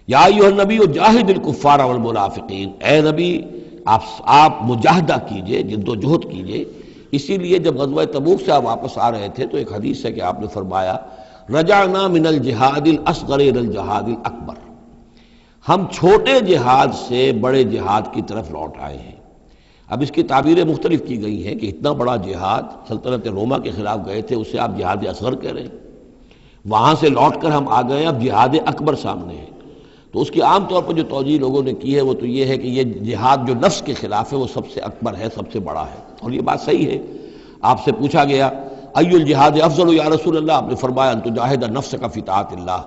یا ایھا النبی جاہد الکفار والمنافقین، اے نبی آپ مجاہدہ کیجئے، جد و جہد کیجئے. اسی لیے جب غزوہ تبوک سے آپ واپس آ رہے تھے تو ایک حدیث ہے کہ آپ نے فرمایا رجعنا من الجہاد الاصغر الى الجہاد الاکبر، ہم چھوٹے جہاد سے بڑے جہاد کی طرف لوٹ آئے ہیں۔ اب اس کی تعبیریں مختلف کی گئی ہیں کہ اتنا بڑا جہاد سلطنت روما کے خلاف گئے تھے، اسے آپ جہاد اصغر کہہ رہے ہیں، وہاں سے لوٹ کر ہم آ گئے، اب جہاد اکبر سامنے ہے۔ تو اس کی عام طور پر جو توجیہ لوگوں نے کی ہے وہ تو یہ ہے کہ یہ جہاد جو نفس کے خلاف ہے وہ سب سے اکبر ہے، سب سے بڑا ہے، اور یہ بات صحیح ہے۔ آپ سے پوچھا گیا ای الجہاد افضل یا رسول اللہ، آپ نے فرمایا ان تجاہد نفسک فی طاعت اللہ،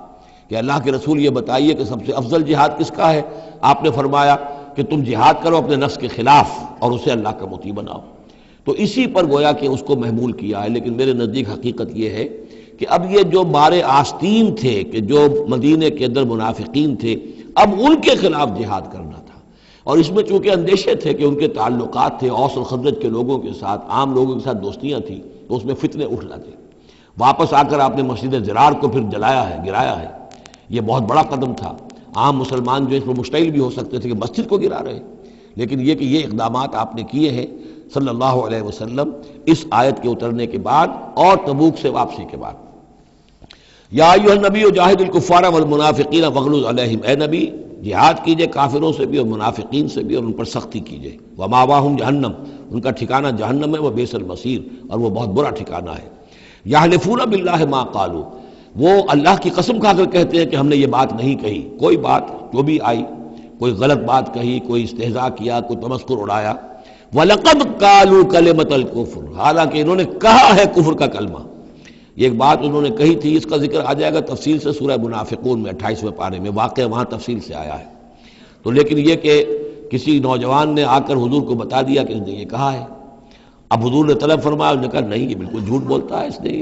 کہ اللہ کے رسول یہ بتائیے کہ سب سے افضل جہاد کس کا ہے؟ آپ نے فرمایا کہ تم جہاد کرو اپنے نفس کے خلاف اور اسے اللہ کا مطیع بناؤ۔ تو اسی پر گویا کہ اس کو محمول کیا ہے، لیکن میرے نزدیک حقیقت یہ ہے کہ اب یہ جو مارے آستین تھے، کہ جو مدینے کے اندر منافقین تھے، اب ان کے خلاف جہاد کرنا تھا، اور اس میں چونکہ اندیشے تھے کہ ان کے تعلقات تھے اوس اور خزرج کے لوگوں کے ساتھ، عام لوگوں کے ساتھ دوستیاں تھیں، تو اس میں فتنے اٹھ جاتے۔ واپس آ کر آپ نے مسجد زرار کو پھر جلایا ہے، گرایا ہے، یہ بہت بڑا قدم تھا۔ عام مسلمان جو اس پر مشتعل بھی ہو سکتے تھے کہ مسجد کو گرا رہے، لیکن یہ کہ یہ اقدامات آپ نے کیے ہیں صلی اللہ علیہ وسلم اس آیت کے اترنے کے بعد اور تبوک سے واپسی کے بعد۔ یا ایھا النبی جاہد الکفار والمنافقین واغلظ علیہم، اے نبی جہاد کیجئے کافروں سے بھی اور منافقین سے بھی، اور ان پر سختی کیجئے۔ ومأواہم جہنم، ان کا ٹھکانہ جہنم ہے، وبئس المصیر، اور وہ بہت برا ٹھکانہ ہے۔ یحلفون باللہ ما قالوا، وہ اللہ کی قسم کھا کر کہتے ہیں کہ ہم نے یہ بات نہیں کہی، کوئی بات جو بھی آئی، کوئی غلط بات کہی، کوئی استہزاء کیا، کوئی تمسخر اڑایا۔ وَلَقَدْ قَالُوا كَلِمَةَ الْكُفْرِ، حالانکہ انہوں نے کہا ہے کفر کا کلمہ۔ یہ ایک بات انہوں نے کہی تھی، اس کا ذکر آ جائے گا تفصیل سے سورہ منافقون میں 28ویں پارے میں، واقعہ وہاں تفصیل سے آیا ہے۔ تو لیکن یہ کہ کسی نوجوان نے آ کر حضور کو بتا دیا کہ اس نے یہ کہا ہے، اب حضور نے طلب فرمایا، انہوں نے کہا نہیں یہ بالکل جھوٹ بولتا ہے اس نے،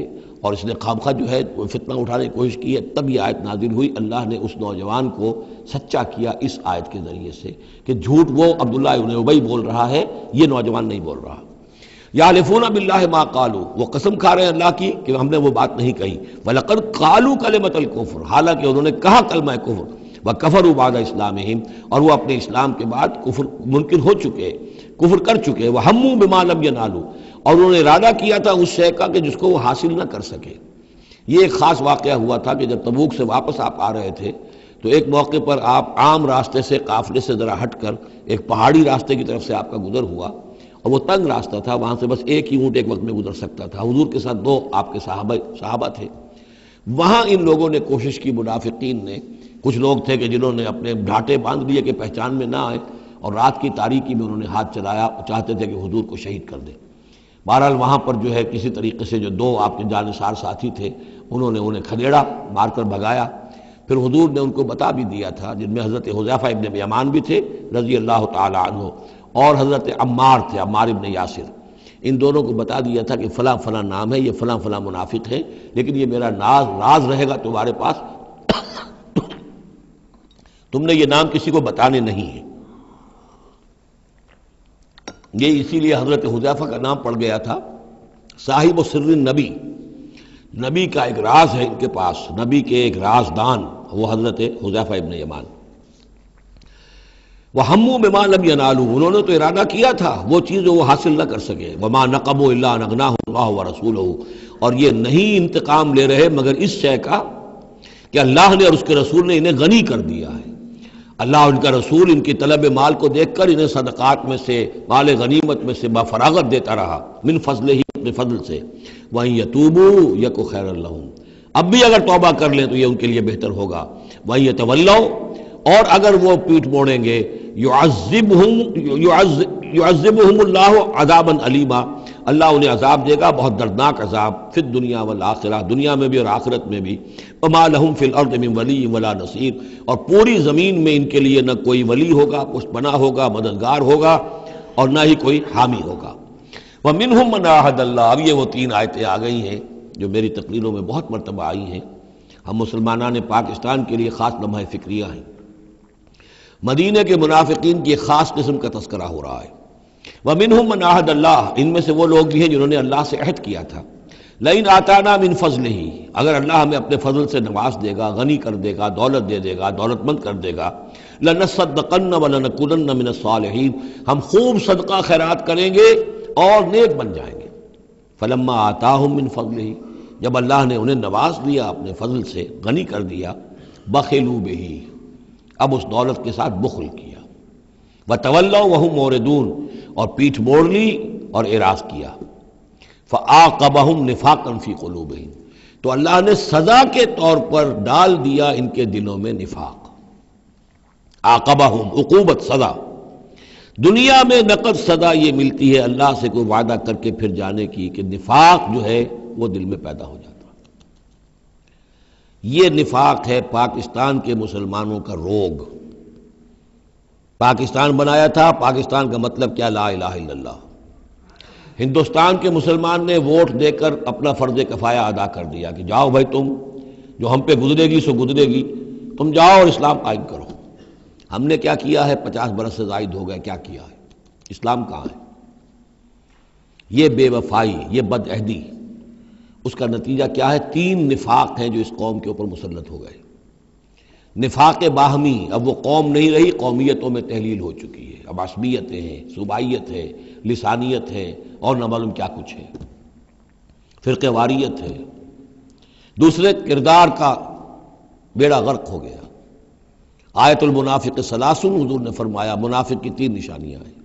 اور اس نے خامخواہ جو ہے فتنہ اٹھانے کی کوشش کی ہے۔ تب یہ آیت نازل ہوئی، اللہ نے اس نوجوان کو سچا کیا اس آیت کے ذریعے سے کہ جھوٹ وہ عبداللہ ابن ابی بول رہا ہے، یہ نوجوان نہیں بول رہا۔ یحلفون باللہ ما قالوا، وہ قسم کھا رہے ہیں اللہ کی کہ ہم نے وہ بات نہیں کہی۔ وَلَقَدْ قَالُوا كَلِمَةَ الْكُفْرِ، حالانکہ انہوں نے کہا کلمہ کفر۔ وَكَفَرُوا بَعْدَ إِسْلَامِهِمْ، اور وہ اپنے اسلام کے بعد کفر منکر ہو چکے، کفر کر چکے۔ وَهَمُّوا بِمَا لَمْ يَنَالُوا، اور انہوں نے ارادہ کیا تھا اس شے کا کہ جس کو وہ حاصل نہ کر سکے۔ یہ ایک خاص واقعہ ہوا تھا کہ جب تبوک سے واپس آپ آ رہے تھے تو ایک موقع پر آپ عام راستے سے، قافلے سے ذرا ہٹ کر ایک پہاڑی راستے کی طرف سے آپ کا گزر ہوا، اور وہ تنگ راستہ تھا، وہاں سے بس ایک ہی اونٹ ایک وقت میں گزر سکتا تھا۔ حضور کے ساتھ 2 آپ کے صحابہ تھے۔ وہاں ان لوگوں نے کوشش کی، منافقین نے، کچھ لوگ تھے کہ جنہوں نے اپنے ڈھاٹے باندھ لیے کہ پہچان میں نہ آئے، اور رات کی تاریکی میں انہوں نے ہاتھ چلایا، چاہتے تھے کہ حضور کو شہید کر دیں۔ بہرحال وہاں پر جو ہے کسی طریقے سے جو 2 آپ کے جانثار ساتھی تھے انہوں نے انہیں کھدیڑا، مار کر بھگایا۔ پھر حضور نے ان کو بتا بھی دیا تھا، جن میں حضرت حذیفہ ابن یمان بھی تھے رضی اللہ تعالی عنہ، اور حضرت عمار تھے، عمار ابن یاسر، ان دونوں کو بتا دیا تھا کہ فلاں فلاں نام ہے، یہ فلاں فلاں منافق ہے، لیکن یہ میرا راز رہے گا تمہارے پاس، تم نے یہ نام کسی کو بتانے نہیں ہے۔ یہ اسی لیے حضرت حذیفہ کا نام پڑ گیا تھا صاحب سر النبی، نبی کا ایک راز ہے ان کے پاس، نبی کے ایک رازدان، وہ حضرت حذیفہ ابن یمان۔ وَهَمُّوا بِمَا لَمْ يَنَالُوا، انہوں نے تو ارادہ کیا تھا وہ چیز جو وہ حاصل نہ کر سکے۔ وَمَا نَقَمُوا إِلَّا أَنْ أَغْنَاهُمُ اللَّهُ وَرَسُولُهُ، اور یہ نہیں انتقام لے رہے مگر اس شے کا کہ اللہ نے اور اس کے رسول نے انہیں غنی کر دیا ہے۔ اللہ اور ان کا رسول ان کی طلب مال کو دیکھ کر انہیں صدقات میں سے، مال غنیمت میں سے بفراغت دیتا رہا، من فضلہ، اپنے فضل سے۔ وَإِن يَتُوبُوا يَكُ خَيْرًا لَّهُمْ، اب بھی اگر توبہ کر لیں تو یہ ان کے لیے بہتر ہوگا۔ وَإِن يَتَوَلَّوْا، اور اگر وہ پیٹ موڑیں گے، يُعَذِّبُهُمُ اللَّهُ عَذَابًا عَلِيمًا، اللہ انہیں عذاب دے گا، بہت دردناک عذاب، فی الدنیا والآخرہ، دنیا میں بھی اور آخرت میں بھی۔ وَمَا لَهُمْ فِي الْأَرْضِ مِنْ وَلِيٍّ وَلَا نَصِيرٍ، اور پوری زمین میں ان کے لیے نہ کوئی ولی ہوگا، پشت پناہ ہوگا، مددگار ہوگا، اور نہ ہی کوئی حامی ہوگا۔ وَمِنْهُمْ مَنْ عَاهَدَ اللَّهُ، اب یہ وہ 3 آیتیں آ گئی ہیں جو میری تقریروں میں بہت مرتبہ آئی ہیں، ہم مسلمانان پاکستان کے لیے خاص لمحہ فکریہ ہیں۔ مدینے کے منافقین کی ایک خاص قسم کا تذکرہ ہو رہا ہے۔ وَمِنْهُمْ مَنْ عَاهَدَ اللَّهُ، ان میں سے وہ لوگ بھی ہیں جنہوں نے اللہ سے عہد کیا تھا، لَئِنْ آتَانَا مِنْ فَضْلِهِ، اگر اللہ ہمیں اپنے فضل سے نواز دے گا، غنی کر دے گا، دولت دے دے گا، دولت مند کر دے گا، لَنَصَّدَّقَنَّ وَلَنَكُونَنَّ مِنَ الصَّالِحِينَ، ہم خوب صدقہ خیرات کریں گے اور نیک بن جائیں گے۔ فَلَمَّا آتَاهُم مِّن فَضْلِهِ، جب اللہ نے انہیں نواز دیا اپنے فضل سے، غنی کر دیا، بخلوا بہ، اب اس دولت کے ساتھ بخل کیا، وتولوا وہم موردون، اور پیٹھ موڑ لی اور اعراض کیا، فعاقبہم نفاقا فی قلوبہم، تو اللہ نے سزا کے طور پر ڈال دیا ان کے دلوں میں نفاق۔ عاقبہم، عقوبت، سزا۔ دنیا میں نقد سزا یہ ملتی ہے اللہ سے کوئی وعدہ کر کے پھر جانے کی کہ نفاق جو ہے وہ دل میں پیدا ہو جاتا ہے۔ یہ نفاق ہے پاکستان کے مسلمانوں کا روگ۔ پاکستان بنایا تھا، پاکستان کا مطلب کیا؟ لا الہ الا اللہ۔ ہندوستان کے مسلمان نے ووٹ دے کر اپنا فرض کفایہ ادا کر دیا کہ جاؤ بھائی، تم جو ہم پہ گزرے گی سو گزرے گی، تم جاؤ اور اسلام قائم کرو۔ ہم نے کیا کیا ہے؟ 50 برس سے زائد ہو گئے، کیا کیا ہے؟ اسلام کہاں ہے؟ یہ بے وفائی، یہ بد عہدی، اس کا نتیجہ کیا ہے؟ 3 نفاق ہیں جو اس قوم کے اوپر مسلط ہو گئے۔ نفاق باہمی، اب وہ قوم نہیں رہی، قومیتوں میں تحلیل ہو چکی ہے، اب عصبیتیں ہیں، صوبائیت ہے، لسانیت ہے، اور نہ معلوم کیا کچھ ہے، فرقہ واریت ہے۔ دوسرے، کردار کا بیڑا غرق ہو گیا۔ آیت المنافق ثلاث، حضور نے فرمایا منافق کی 3 نشانیاں ہیں،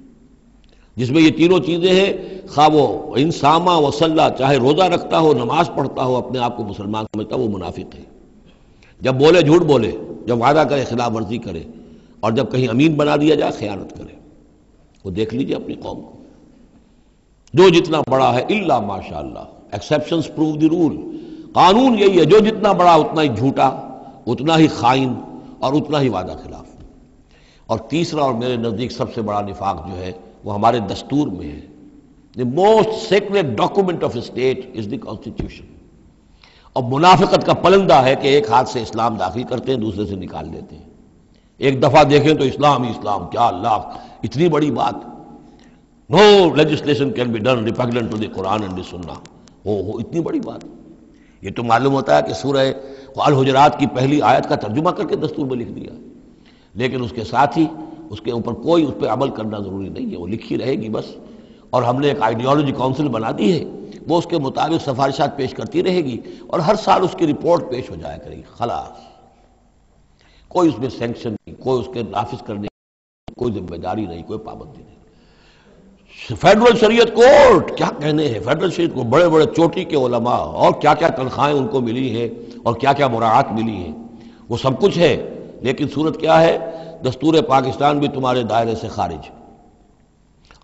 جس میں یہ تینوں چیزیں ہیں، خواہ وہ انسامہ وصلہ، چاہے روزہ رکھتا ہو، نماز پڑھتا ہو، اپنے آپ کو مسلمان سمجھتا ہو، وہ منافق ہے۔ جب بولے جھوٹ بولے، جب وعدہ کرے خلاف ورزی کرے، اور جب کہیں امین بنا دیا جائے خیانت کرے۔ وہ دیکھ لیجئے اپنی قوم کو، جو جتنا بڑا ہے، الا ماشاء اللہ، ایکسیپشنز پروو دی رول، قانون یہی ہے، جو جتنا بڑا اتنا ہی جھوٹا، اتنا ہی خائن، اور اتنا ہی وعدہ خلاف۔ اور تیسرا اور میرے نزدیک سب سے بڑا نفاق جو ہے وہ ہمارے دستور میں ہے۔ The most sacred document of a state is the constitution۔ اور منافقت کا پلندہ ہے کہ ایک ہاتھ سے اسلام داخل کرتے ہیں، دوسرے سے نکال دیتے ہیں۔ ایک دفعہ دیکھیں تو اسلام ہی اسلام، کیا اللہ، اتنی بڑی بات۔ No legislation can be done repugnant to the Quran and the Sunnah۔ اتنی بڑی بات۔ یہ تو معلوم ہوتا ہے کہ سورہ الحجرات کی پہلی آیت کا ترجمہ کر کے دستور میں لکھ دیا، لیکن اس کے ساتھ ہی اس کے اوپر کوئی اس پہ عمل کرنا ضروری نہیں ہے، وہ لکھی رہے گی بس۔ اور ہم نے ایک آئیڈیالوجی کونسل بنا دی ہے، وہ اس کے مطابق سفارشات پیش کرتی رہے گی، اور ہر سال اس کی رپورٹ پیش ہو جایا کرے گی، خلاص۔ کوئی اس میں سینکشن نہیں، کوئی اس کے نافذ کرنے کی کوئی ذمہ داری نہیں، کوئی پابندی نہیں۔ فیڈرل شریعت کورٹ، کیا کہنے ہیں فیڈرل شریعت کو، بڑے بڑے چوٹی کے علماء، اور کیا کیا تنخواہیں ان کو ملی ہیں، اور کیا کیا مراعات ملی ہیں، وہ سب کچھ ہے، لیکن صورت کیا ہے؟ دستور پاکستان بھی تمہارے دائرے سے خارج،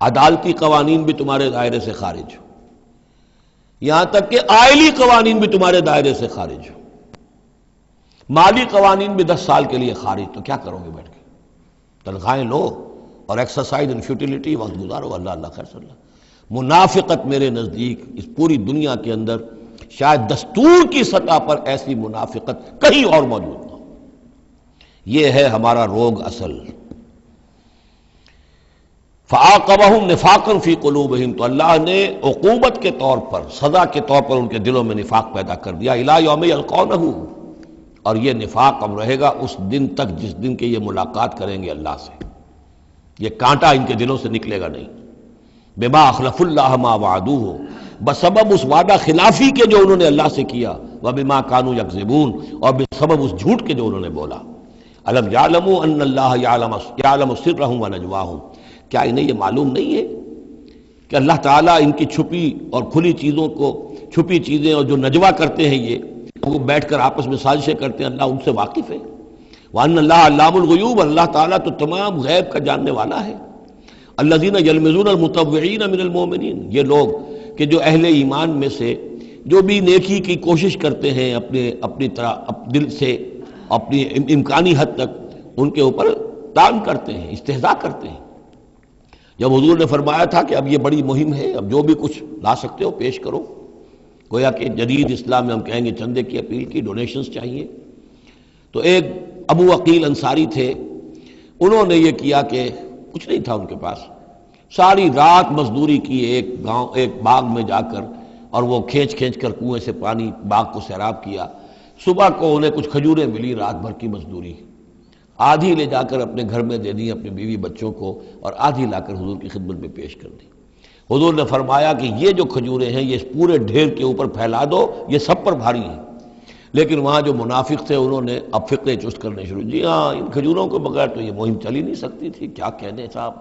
عدالتی قوانین بھی تمہارے دائرے سے خارج، یہاں تک کہ آئلی قوانین بھی تمہارے دائرے سے خارج، مالی قوانین بھی 10 سال کے لیے خارج۔ تو کیا کرو گے بیٹھ کے؟ تنخواہیں لو اور ایکسرسائز ان فیوٹیلیٹی، وقت گزارو، اللہ اللہ خیر صلی اللہ۔ منافقت میرے نزدیک اس پوری دنیا کے اندر شاید دستور کی سطح پر ایسی منافقت کہیں اور موجود نہ ہو۔ یہ ہے ہمارا روگ اصل۔ فعاقبہم نفاقا فی قلوبہم، تو اللہ نے عقوبت کے طور پر، سزا کے طور پر ان کے دلوں میں نفاق پیدا کر دیا، الی یوم یلقونہ، اور یہ نفاق اب رہے گا اس دن تک جس دن کے یہ ملاقات کریں گے اللہ سے۔ یہ کانٹا ان کے دلوں سے نکلے گا نہیں۔ بما اخلف اللہ ما وعدوہ، بسبب اس وعدہ خلافی کے جو انہوں نے اللہ سے کیا، وبما کانوا یکذبون، اور بسبب اس جھوٹ کے جو انہوں نے بولا۔ الم یعلموا ان اللہ یعلم سرہم ونجواہم، کیا انہیں یہ معلوم نہیں ہے کہ اللہ تعالیٰ ان کی چھپی اور کھلی چیزوں کو، چھپی چیزیں اور جو نجوا کرتے ہیں، یہ وہ بیٹھ کر آپس میں سازشیں کرتے ہیں، اللہ ان سے واقف ہے۔ وَأَنَّ اللَّهَ عَلَّامُ الْغُيُوبِ، اللہ تعالیٰ تو تمام غیب کا جاننے والا ہے۔ الَّذِينَ يَلْمِزُونَ الْمُطَوِّعِينَ مِنَ الْمُؤْمِنِينَ، یہ لوگ کہ جو اہل ایمان میں سے جو بھی نیکی کی کوشش کرتے ہیں اپنی طرح دل سے، اپنی امکانی حد تک ان کے اوپر تان کرتے ہیں، استہزاء کرتے ہیں۔ جب حضور نے فرمایا تھا کہ اب یہ بڑی مہم ہے، اب جو بھی کچھ لا سکتے ہو پیش کرو، گویا کہ جدید اسلام میں ہم کہیں گے چندے کی اپیل کی، ڈونیشنز چاہیے، تو ایک ابو عقیل انصاری تھے، انہوں نے یہ کیا کہ کچھ نہیں تھا ان کے پاس، ساری رات مزدوری کی ایک باغ میں جا کر، اور وہ کھینچ کر کنویں سے پانی باغ کو سیراب کیا۔ صبح کو انہیں کچھ کھجوریں ملی، رات بھر کی مزدوری، آدھی لے جا کر اپنے گھر میں دے دی اپنے بیوی بچوں کو، اور آدھی لا کر حضور کی خدمت میں پیش کر دی۔ حضور نے فرمایا کہ یہ جو کھجوریں ہیں یہ اس پورے ڈھیر کے اوپر پھیلا دو، یہ سب پر بھاری ہیں۔ لیکن وہاں جو منافق تھے انہوں نے اب فقے چست کرنے شروع، جی ہاں ان کھجوروں کے بغیر تو یہ مہم چل ہی نہیں سکتی تھی، کیا کہنے صاحب،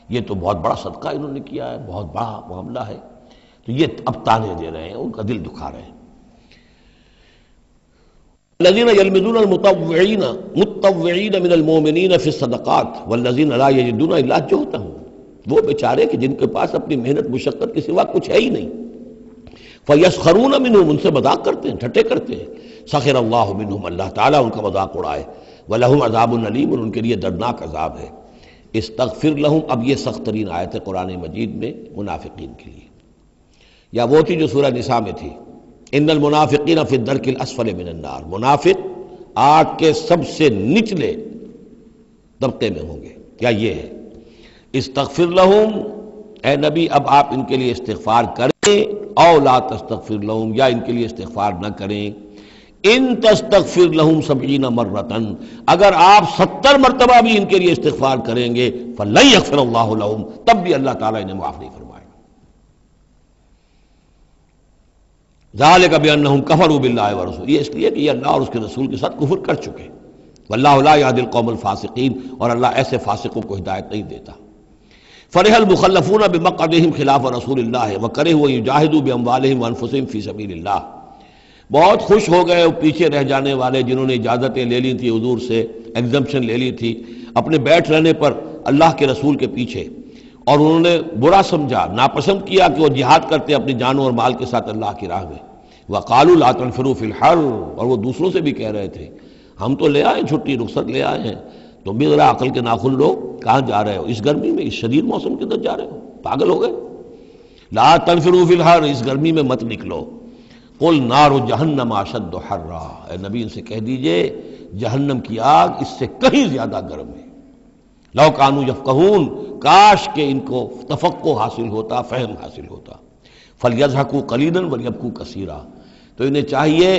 یہ تو بہت بڑا صدقہ انہوں نے کیا ہے، بہت بڑا معاملہ ہے۔ تو یہ اب تانے دے رہے ہیں، ان کا دل دکھا رہے ہیں۔ الذين يلمزون متطوعين من المؤمنين في الصدقات والذين لا يجدون الا جهدهم، وہ بیچارے کہ جن کے پاس اپنی محنت مشقت کے سوا کچھ ہے ہی نہیں، فیسخرون منهم، ان سے مذاق کرتے ہیں، ٹھٹے کرتے ہیں، سخر اللہ منهم، اللہ تعالیٰ ان کا مذاق اڑائے، ولہم عذاب علیم، اور ان کے لیے دردناک عذاب ہے۔ استغفر لہم، اب یہ سخت ترین آیت ہے قرآن مجید میں منافقین کے لیے، یا وہ تھی جو سورہ نساء میں تھی، ان المنافقین فی الدرک الاسفل من النار، منافق آگ کے سب سے نچلے طبقے میں ہوں گے، یا یہ ہے استغفر لہم، اے نبی اب آپ ان کے لیے استغفار کریں، او لا تستغفر لہم، یا ان کے لیے استغفار نہ کریں، ان تستغفر لہم 70 مرتن، اگر آپ 70 مرتبہ بھی ان کے لیے استغفار کریں گے، فلن یغفر اللہ لہم، تب بھی اللہ تعالیٰ انہیں معاف نہیں فرمائے گا۔ ذالک بانہم کفروا باللہ ورسولہ، یہ اس لیے کہ یہ اللہ اور اس کے رسول کے ساتھ کفر کر چکے، واللہ لا یہدی القوم الفاسقین، اور اللہ ایسے فاسقوں کو ہدایت نہیں دیتا۔ فرح المخلفون بمقعدہم خلاف رسول اللہ وکرہوا ان یجاہدوا باموالہم وانفسہم فی سبیل اللہ، بہت خوش ہو گئے پیچھے رہ جانے والے جنہوں نے اجازتیں لے لی تھی حضور سے، ایگزمپشن لے لی تھی اپنے بیٹھ رہنے پر اللہ کے رسول کے پیچھے، اور انہوں نے برا سمجھا، ناپسند کیا کہ وہ جہاد کرتے اپنی جانوں اور مال کے ساتھ اللہ کی راہ میں۔ وقالوا لا تنفروا فی الحر، اور وہ دوسروں سے بھی کہہ رہے تھے ہم تو لے آئے چھٹی، رخصت لے آئے ہیں، تم بھی ذرا عقل کے ناخن لو، کہاں جا رہے ہو اس گرمی میں، اس شدید موسم کے اندر جا رہے ہو، پاگل ہو گئے؟ لا تنفروا فی الحر، اس گرمی میں مت نکلو۔ قل نار جہنم اشد حرا، اے نبی ان سے کہہ دیجئے جہنم کی آگ اس سے کہیں زیادہ گرم ہے۔ لو کانوا یفقہون، کاش کہ ان کو تفقہ حاصل ہوتا، فہم حاصل ہوتا۔ فلیضحکوا قلیلا ولیبکوا کثیرا، تو انہیں چاہیے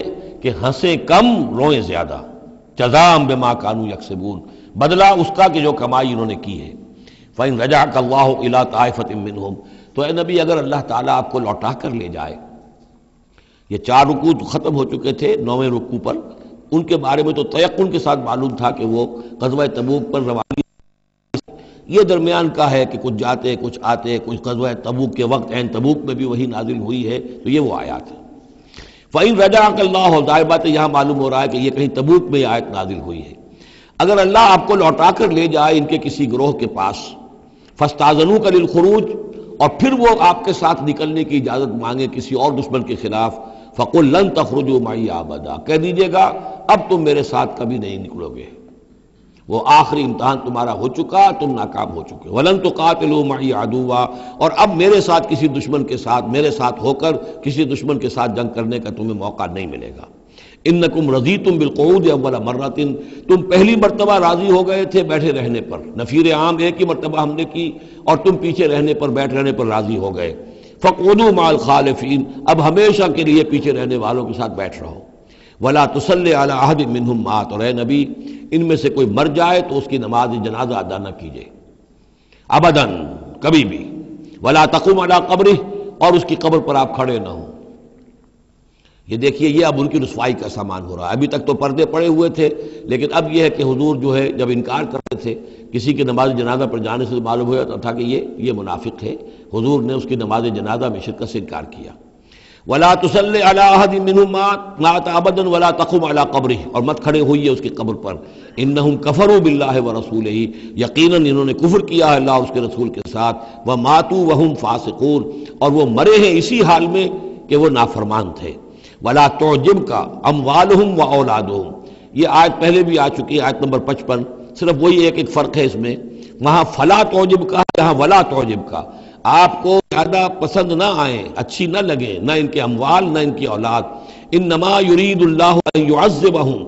کہ ہنسیں کم روئیں زیادہ، جزاء بما کانوا یکسبون، بدلہ اس کا کہ جو کمائی انہوں نے کی ہے۔ فإن رجعک اللہ الی طائفۃ منہم، تو اے نبی اگر اللہ تعالیٰ آپ کو لوٹا کر لے جائے، یہ 4 رکوع تو ختم ہو چکے تھے، 9ویں رکوع پر ان کے بارے میں تو تیقن کے ساتھ معلوم تھا کہ وہ غزوہ تبوک پر روانگی، یہ درمیان کا ہے کہ کچھ جاتے کچھ آتے، کچھ غزوہ تبوک کے وقت عین تبوک میں بھی وہی نازل ہوئی ہے، تو یہ وہ آیات ہے۔ فَإِن رَجَعَكَ اللَّهُ، ظاہر بات ہے یہاں معلوم ہو رہا ہے کہ یہ کہیں تبوک میں یہ آیت نازل ہوئی ہے۔ اگر اللہ آپ کو لوٹا کر لے جائے ان کے کسی گروہ کے پاس، فَاسْتَأْذَنُوكَ لِلْخُرُوجِ، اور پھر وہ آپ کے ساتھ نکلنے کی اجازت مانگے کسی اور دشمن کے خلاف، فَقُلْ لَن تَخْرُجُوا مَعِيَ أَبَدًا، کہہ دیجیے گا اب تم میرے ساتھ کبھی نہیں نکلو گے، وہ آخری امتحان تمہارا ہو چکا، تم ناکام ہو چکے۔ وَلَن تُقَاتِلُوا مَعِيَ عَدُوًّا، اور اب میرے ساتھ کسی دشمن کے ساتھ، میرے ساتھ ہو کر کسی دشمن کے ساتھ جنگ کرنے کا تمہیں موقع نہیں ملے گا۔ اِنَّكُمْ رَضِيتُمْ بِالْقُعُودِ أَوَّلَ مَرَّةٍ، تم پہلی مرتبہ راضی ہو گئے تھے بیٹھے رہنے پر، نفیر عام ایک ہی مرتبہ ہم نے کی اور تم پیچھے رہنے پر، بیٹھ رہنے پر راضی ہو گئے۔ فَاقْعُدُوا مَعَ الْخَالِفِينَ، اب ہمیشہ کے لیے پیچھے رہنے والوں کے ساتھ بیٹھ رہو۔ وَلَا تُصَلِّ عَلَىٰ أَحَدٍ مِّنْهُمْ مَاتَ، اور اے نبی ان میں سے کوئی مر جائے تو اس کی نماز جنازہ ادا نہ کیجیے، ابداً، کبھی بھی۔ وَلَا تَقُمْ عَلَىٰ قَبْرِهِ، اور اس کی قبر پر آپ کھڑے نہ ہوں۔ یہ دیکھیے یہ اب ان کی رسوائی کا سامان ہو رہا ہے، ابھی تک تو پردے پڑے ہوئے تھے، لیکن اب یہ ہے کہ حضور جو ہے جب انکار کرتے تھے کسی کی نماز جنازہ پر جانے سے معلوم ہو جاتا تھا کہ یہ منافق ہے، حضور نے اس کی نماز جنازہ میں شرکت سے انکار کیا۔ وَلَا تُصَلِّ عَلَىٰ أَحَدٍ مِّنْهُمْ مَاتَ أَبَدًا وَلَا تَقُمْ عَلَىٰ قَبْرِهِ، اور مت کھڑے ہوئیے اس کی قبر پر۔ إِنَّهُمْ كَفَرُوا بِاللَّهِ وَرَسُولِهِ، یقیناً انہوں نے کفر کیا ہے اللہ اور اس کے رسول کے ساتھ۔ وَمَاتُوا وَهُمْ فَاسِقُونَ، اور وہ مرے ہیں اسی حال میں کہ وہ نافرمان تھے۔ وَلَا تُعْجِبْكَ أَمْوَالُهُمْ وَأَوْلَادُهُم، یہ آیت پہلے بھی آ چکی ہے، آیت نمبر 55، صرف وہی ایک فرق ہے اس میں، وہاں فَلَا تُعْجِبْكَ، یہاں وَلَا تُعْجِبْكَ، آپ کو زیادہ پسند نہ آئیں، اچھی نہ لگے، نہ ان کے اموال نہ ان کی اولاد۔ انما یرید اللہ ان یعذبہم،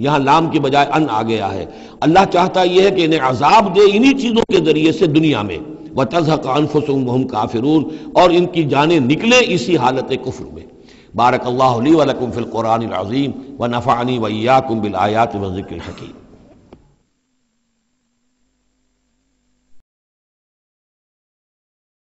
یہاں لام کی بجائے ان آ گیا ہے، اللہ چاہتا یہ ہے کہ انہیں عذاب دے انہی چیزوں کے ذریعے سے دنیا میں، وتزہق انفسہم وہم کافرون، اور ان کی جانیں نکلیں اسی حالت کفر میں۔ بارک اللہ لی ولکم فی القرآن العظیم ونفعنی وإیاکم بالآیات والذکر الحکیم۔